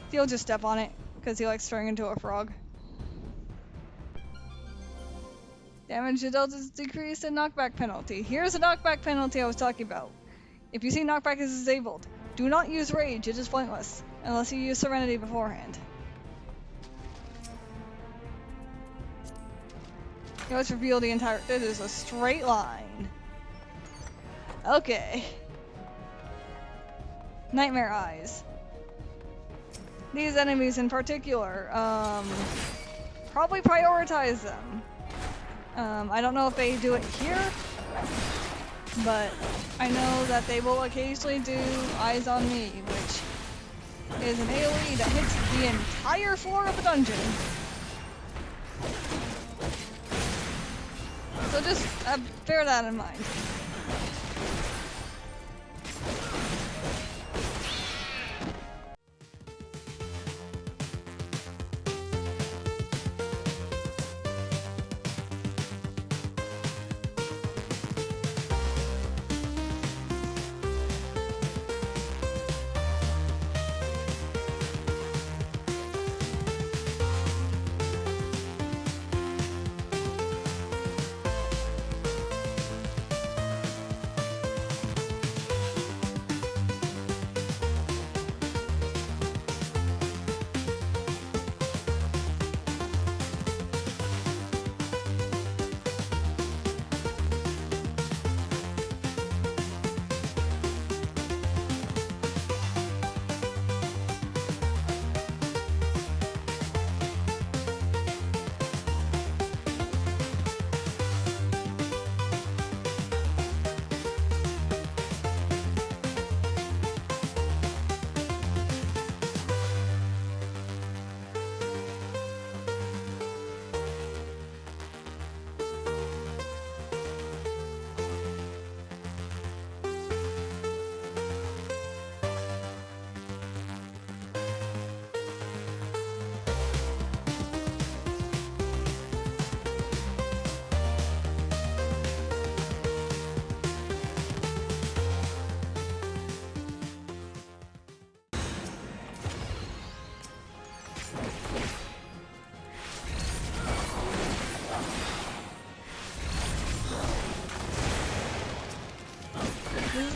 he'll just step on it because he likes turning into a frog. Damage dealt is decreased and knockback penalty. Here's the knockback penalty I was talking about. If you see knockback is disabled, do not use rage, it is pointless, unless you use serenity beforehand. Okay, let's reveal the entire, this is a straight line. Okay. Nightmare Eyes. These enemies in particular, probably prioritize them. I don't know if they do it here, but I know that they will occasionally do Eyes on Me, which is an AoE that hits the entire floor of a dungeon. So just bear that in mind.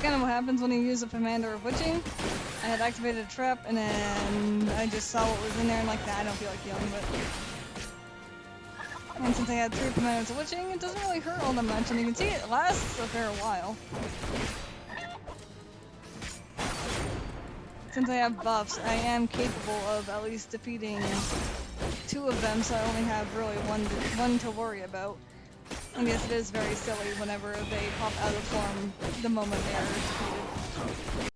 kind of what happens when you use a Commander of Witching. I had activated a trap, and then I just saw what was in there and like, nah, I don't feel like healing, but... And since I had 3 Commanders of Witching, it doesn't really hurt all that much, and you can see it lasts a fair while. Since I have buffs, I am capable of at least defeating 2 of them, so I only have really one to worry about. And yes, it is very silly whenever they pop out of form the moment they are defeated.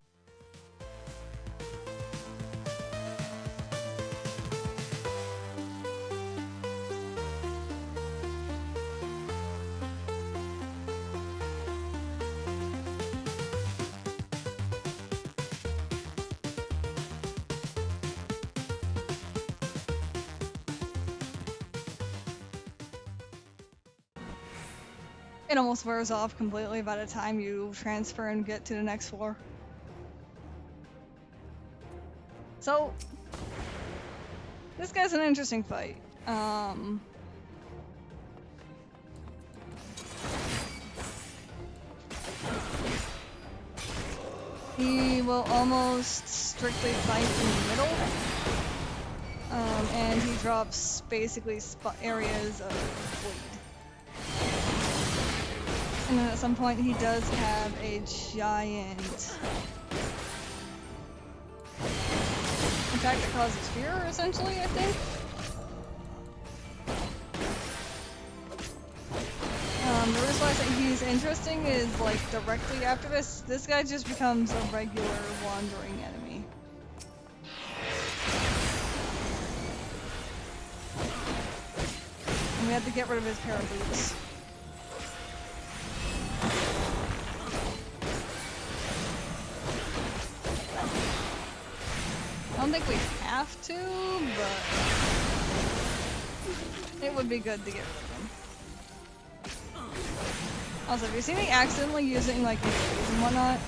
It almost wears off completely by the time you transfer and get to the next floor. So, this guy's an interesting fight. He will almost strictly fight in the middle. And he drops basically areas of bleed. And then at some point he does have a giant attack that causes fear, essentially, I think. The reason why I say he's interesting is, like, directly after this guy just becomes a regular wandering enemy. And we have to get rid of his pair of boots. I don't think we have to, but it would be good to get rid of him. Also, if you see me accidentally using like these and whatnot,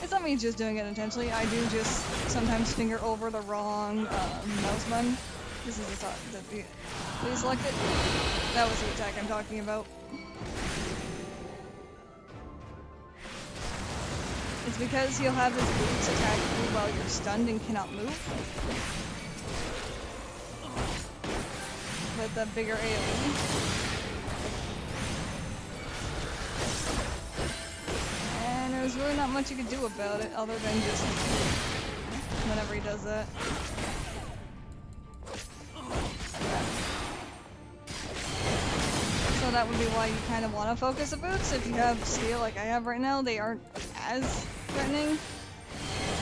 it's not me just doing it intentionally. I do just sometimes finger over the wrong mouse button. This is the please select it. That was the attack I'm talking about. It's because he'll have his boots attack you while you're stunned and cannot move. With the bigger AoE. And there's really not much you can do about it other than just whenever he does that. So that would be why you kind of want to focus the boots. If you have steel like I have right now, they aren't as threatening,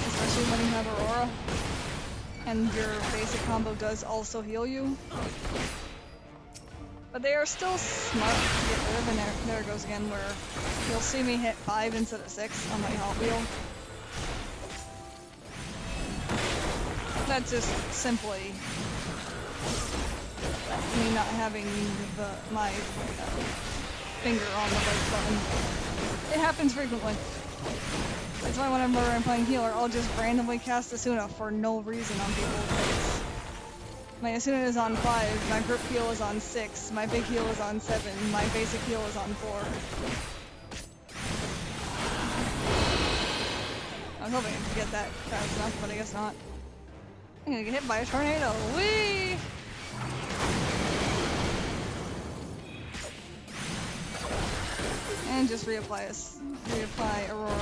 especially when you have Aurora, and your basic combo does also heal you. But they are still smart to get rid of, and there it goes again, where you'll see me hit 5 instead of 6 on my Hot Wheel. That's just simply me not having my finger on the right button. It happens frequently. That's why whenever I'm playing healer, I'll just randomly cast Asuna for no reason on people. My Asuna is on 5, my group heal is on 6, my big heal is on 7, my basic heal is on 4. I was hoping to get that fast enough, but I guess not. I'm gonna get hit by a tornado. Whee! And just reapply Aurora and...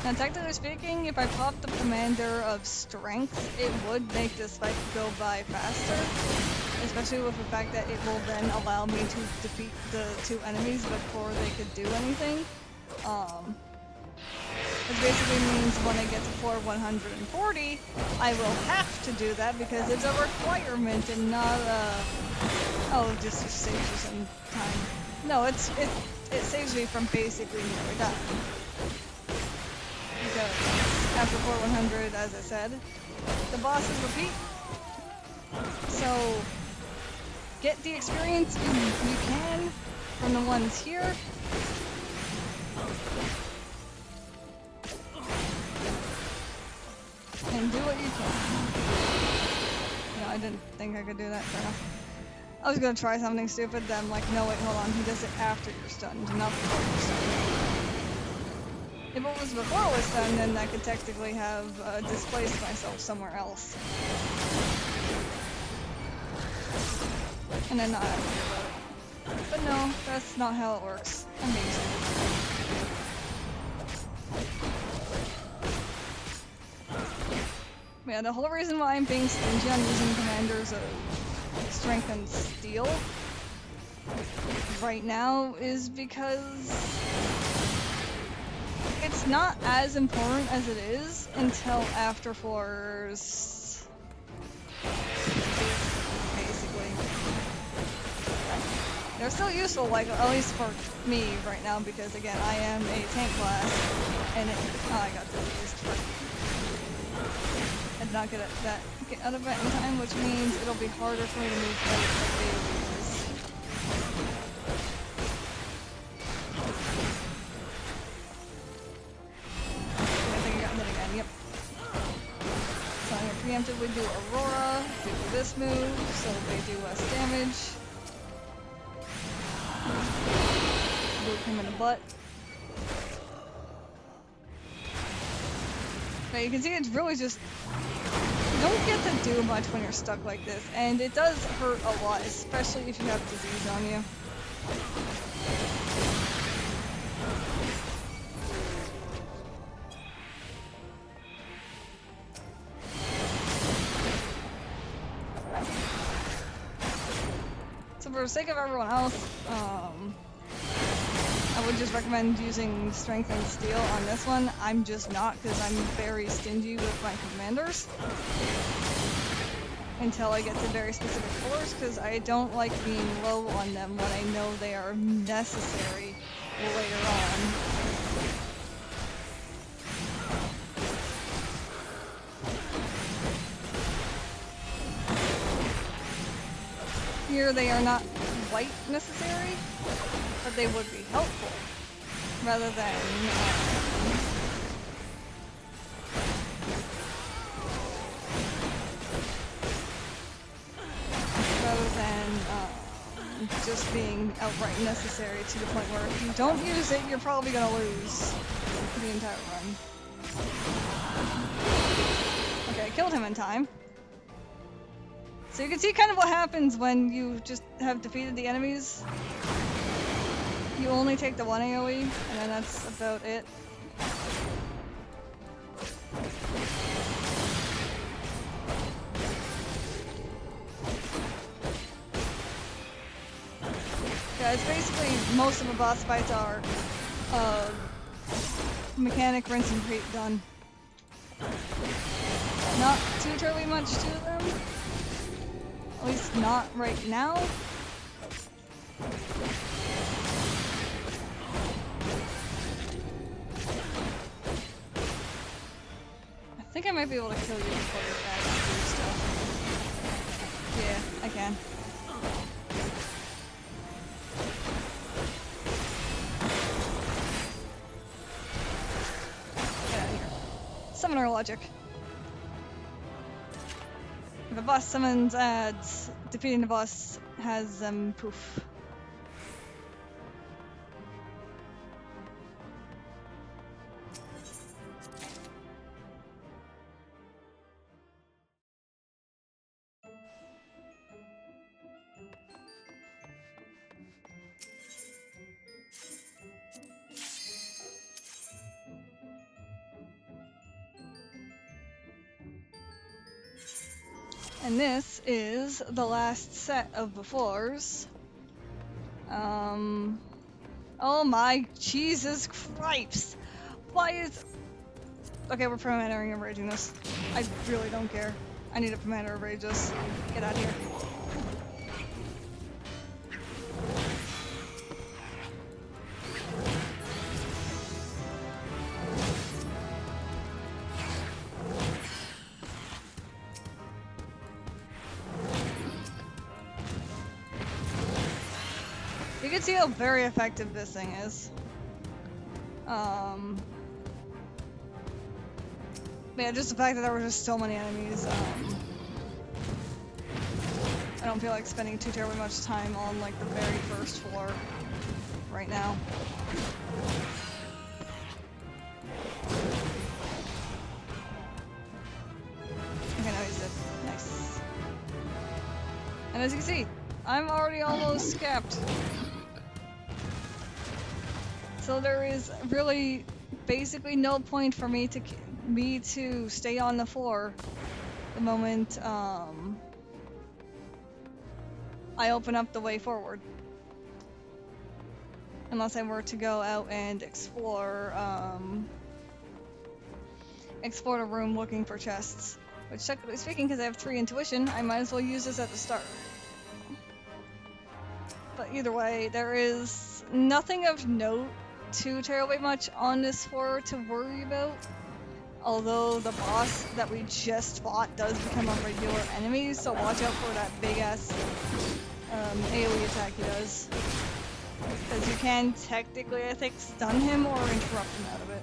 Now, technically speaking, if I popped the Commander of Strength, it would make this fight go by faster. Especially with the fact that it will then allow me to defeat the 2 enemies before they could do anything. Which basically means when I get to floor 140, I will have to do that because it's a requirement and not oh, just saves you some time. No, it saves me from basically never dying. Because after floor 100, as I said, the bosses repeat. So get the experience you can from the ones here, And do what you can. No, I didn't think I could do that, fair enough. I was gonna try something stupid, then I'm like, no wait, hold on, he does it after you're stunned, not before you're stunned. If it was before I was stunned, then I could technically have displaced myself somewhere else. And then not have to worry about it. But no, that's not how it works. I'm being stupid. Yeah, the whole reason why I'm being stingy on using commanders of strength and steel right now is because it's not as important as it is until after floors, basically. They're still useful, like, at least for me right now, because again, I am a tank class, and I got diseased, but I did not get out of it in time, which means it'll be harder for me to move like they is. I think I got hit again, yep. So I'm gonna preemptively do Aurora, do this move, so they do less damage. Boot him in the butt. Now you can see it's really just, you don't get to do much when you're stuck like this, and it does hurt a lot, especially if you have disease on you. So for the sake of everyone else, I would just recommend using Strength and Steel on this one. I'm just not, because I'm very stingy with my commanders. Until I get to very specific floors, because I don't like being low on them when I know they are necessary later on. Here they are not quite necessary, but they would be helpful, rather than just being outright necessary to the point where if you don't use it, you're probably gonna lose the entire run. Okay, I killed him in time. So you can see kind of what happens when you just have defeated the enemies. You only take the one AoE, and then that's about it. Yeah, it's basically, most of the boss fights are mechanic, rinse, and repeat done. Not too terribly much to them. At least not right now. I think I might be able to kill you before your guys do stuff. Yeah, I can. Get out of here. Summoner logic. If a boss summons adds, defeating the boss has them poof. And this is the last set of the floors. Oh my Jesus Christ! Why is... Okay, we're permanently enraging this. I really don't care. I need a permanent enrage this. Get out of here. You can see how very effective this thing is. But yeah, just the fact that there were just so many enemies. I don't feel like spending too terribly much time on like the very first floor right now. Okay, now he's dead. Nice. And as you can see, I'm already almost capped. So there is really basically no point for me to stay on the floor the moment I open up the way forward. Unless I were to go out and explore the room looking for chests. Which, technically speaking, because I have 3 intuition, I might as well use this at the start. But either way, there is nothing of note too terribly much on this floor to worry about. Although the boss that we just fought does become a regular enemy, so watch out for that big ass AoE attack he does. Because you can technically, I think, stun him or interrupt him out of it.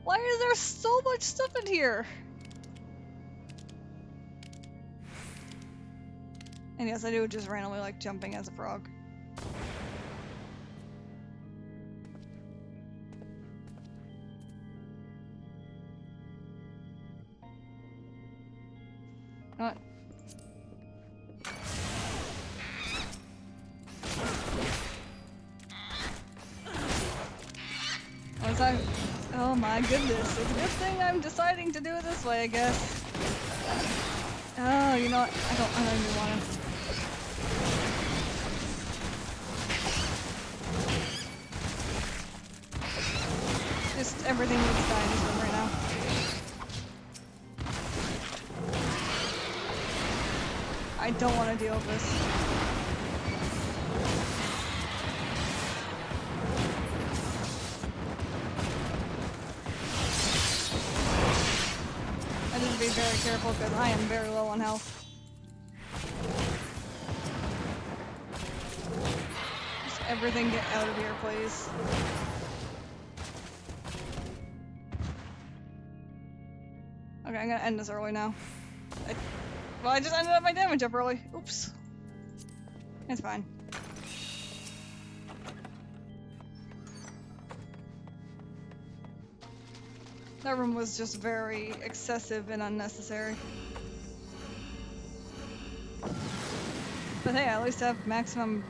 Why is there so much stuff in here? And yes, I do just randomly like jumping as a frog. What? What's that? Oh my goodness, it's a good thing I'm deciding to do it this way, I guess. Oh, you know what? I don't even want to. Just everything needs to die in this room right now. I don't want to deal with this. I need to be very careful because I am very low on health. Just everything get out of here, please. Okay, I'm gonna end this early now. Well, I just ended up my damage up early. Oops. It's fine. That room was just very excessive and unnecessary. But hey, I at least have maximum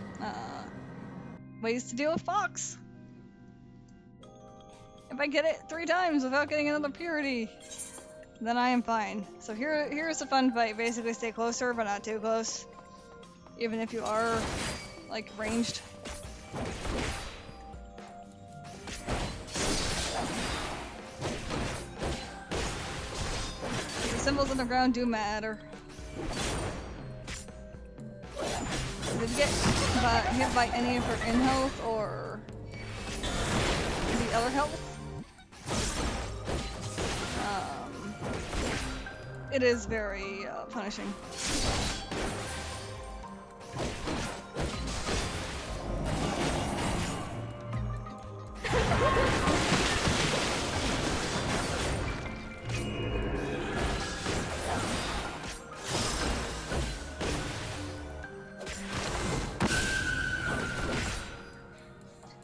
ways to deal with Fox. If I get it 3 times without getting another purity, then I am fine. So here's a fun fight. Basically stay closer, but not too close. Even if you are, like, ranged. The symbols on the ground do matter. Did you get hit by any of her in-health or the other health? It is very punishing.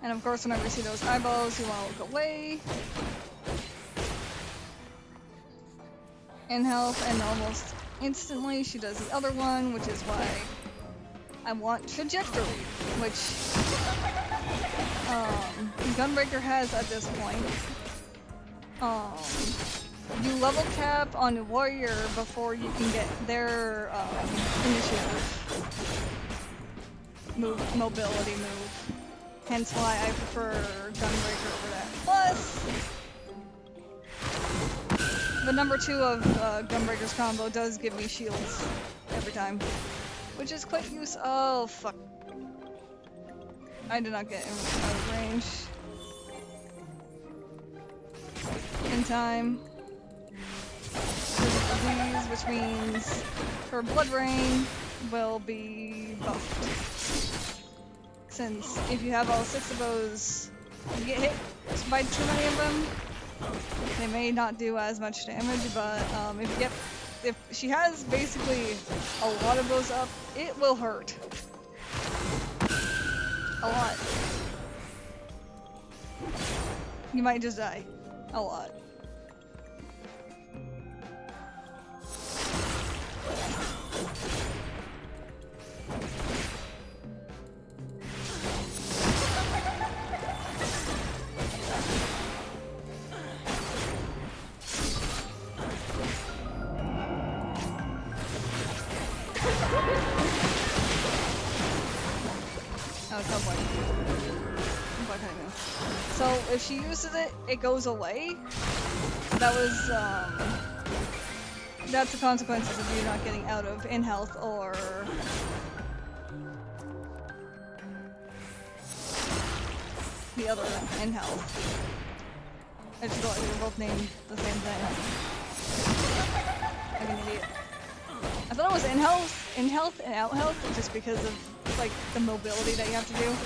And of course, whenever you see those eyeballs, you want to look away. In health, and almost instantly she does the other one, which is why I want trajectory, which Gunbreaker has at this point. You level cap on a warrior before you can get their initiative mobility move. Hence why I prefer Gunbreaker over that. Plus, the number 2 of Gunbreaker's combo does give me shields every time, which is quite useful. Oh fuck! I did not get out of range in time. There's a disease, which means her blood rain will be buffed. Since if you have all 6 of those, you get hit by too many of them. They may not do as much damage, but if she has basically a lot of those up, it will hurt. A lot. You might just die. A lot. So if she uses it, it goes away. That was that's the consequences of you not getting out of in health or the other in health. I just thought they were both named the same thing. Like an idiot. I thought it was in health and out health, just because of like the mobility that you have to do.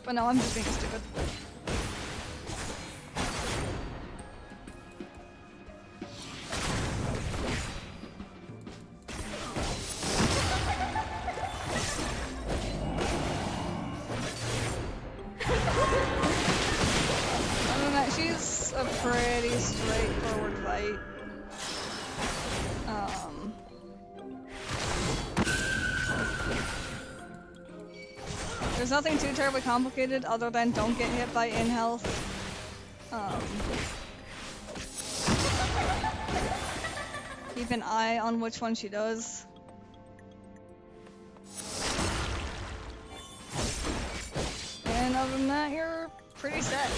But no, I'm just being stupid. Other than that, she's a pretty straightforward fight. There's nothing too terribly complicated other than don't get hit by in health. Keep an eye on which one she does. And other than that, you're pretty set.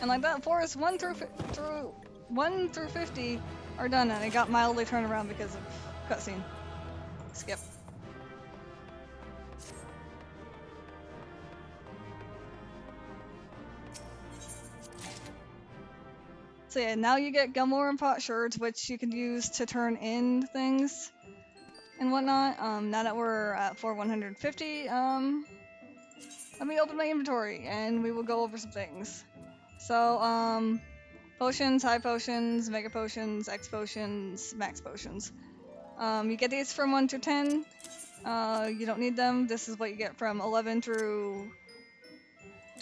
And like that, forests 1 through 50 are done, and it got mildly turned around because of cutscene. Skip. So yeah, now you get Gilmore and Potsherds, which you can use to turn in things and whatnot. Now that we're at 150, let me open my inventory and we will go over some things. So, potions, high potions, mega potions, X potions, max potions. You get these from 1 to 10. You don't need them. This is what you get from 11 through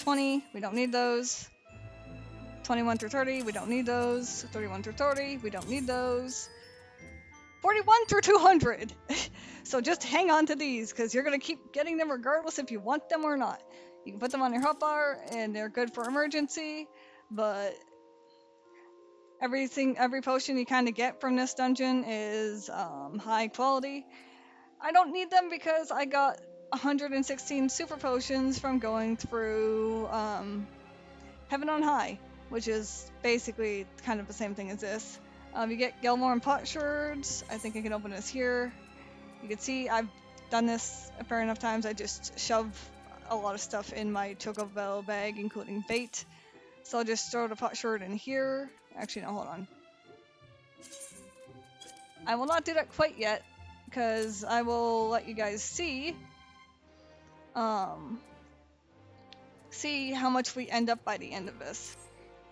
20. We don't need those. 21 through 30, we don't need those. 31 through 30, we don't need those. 41 through 200! So just hang on to these, because you're going to keep getting them regardless if you want them or not. You can put them on your hotbar, and they're good for emergency, but every potion you kind of get from this dungeon is high quality. I don't need them because I got 116 super potions from going through Heaven on High, which is basically kind of the same thing as this. You get Gilmore and Potsherds. I think I can open this here. You can see I've done this a fair enough times. I just shove a lot of stuff in my Chocobo bag, including bait. So I'll just throw the Potsherd in here. Actually, no, hold on. I will not do that quite yet, because I will let you guys see how much we end up by the end of this.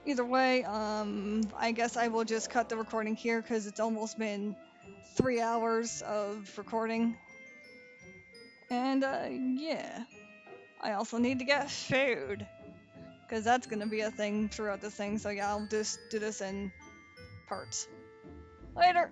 Either way, I guess I will just cut the recording here because it's almost been 3 hours of recording. And, yeah. I also need to get food, because that's going to be a thing throughout this thing, so yeah, I'll just do this in parts. Later!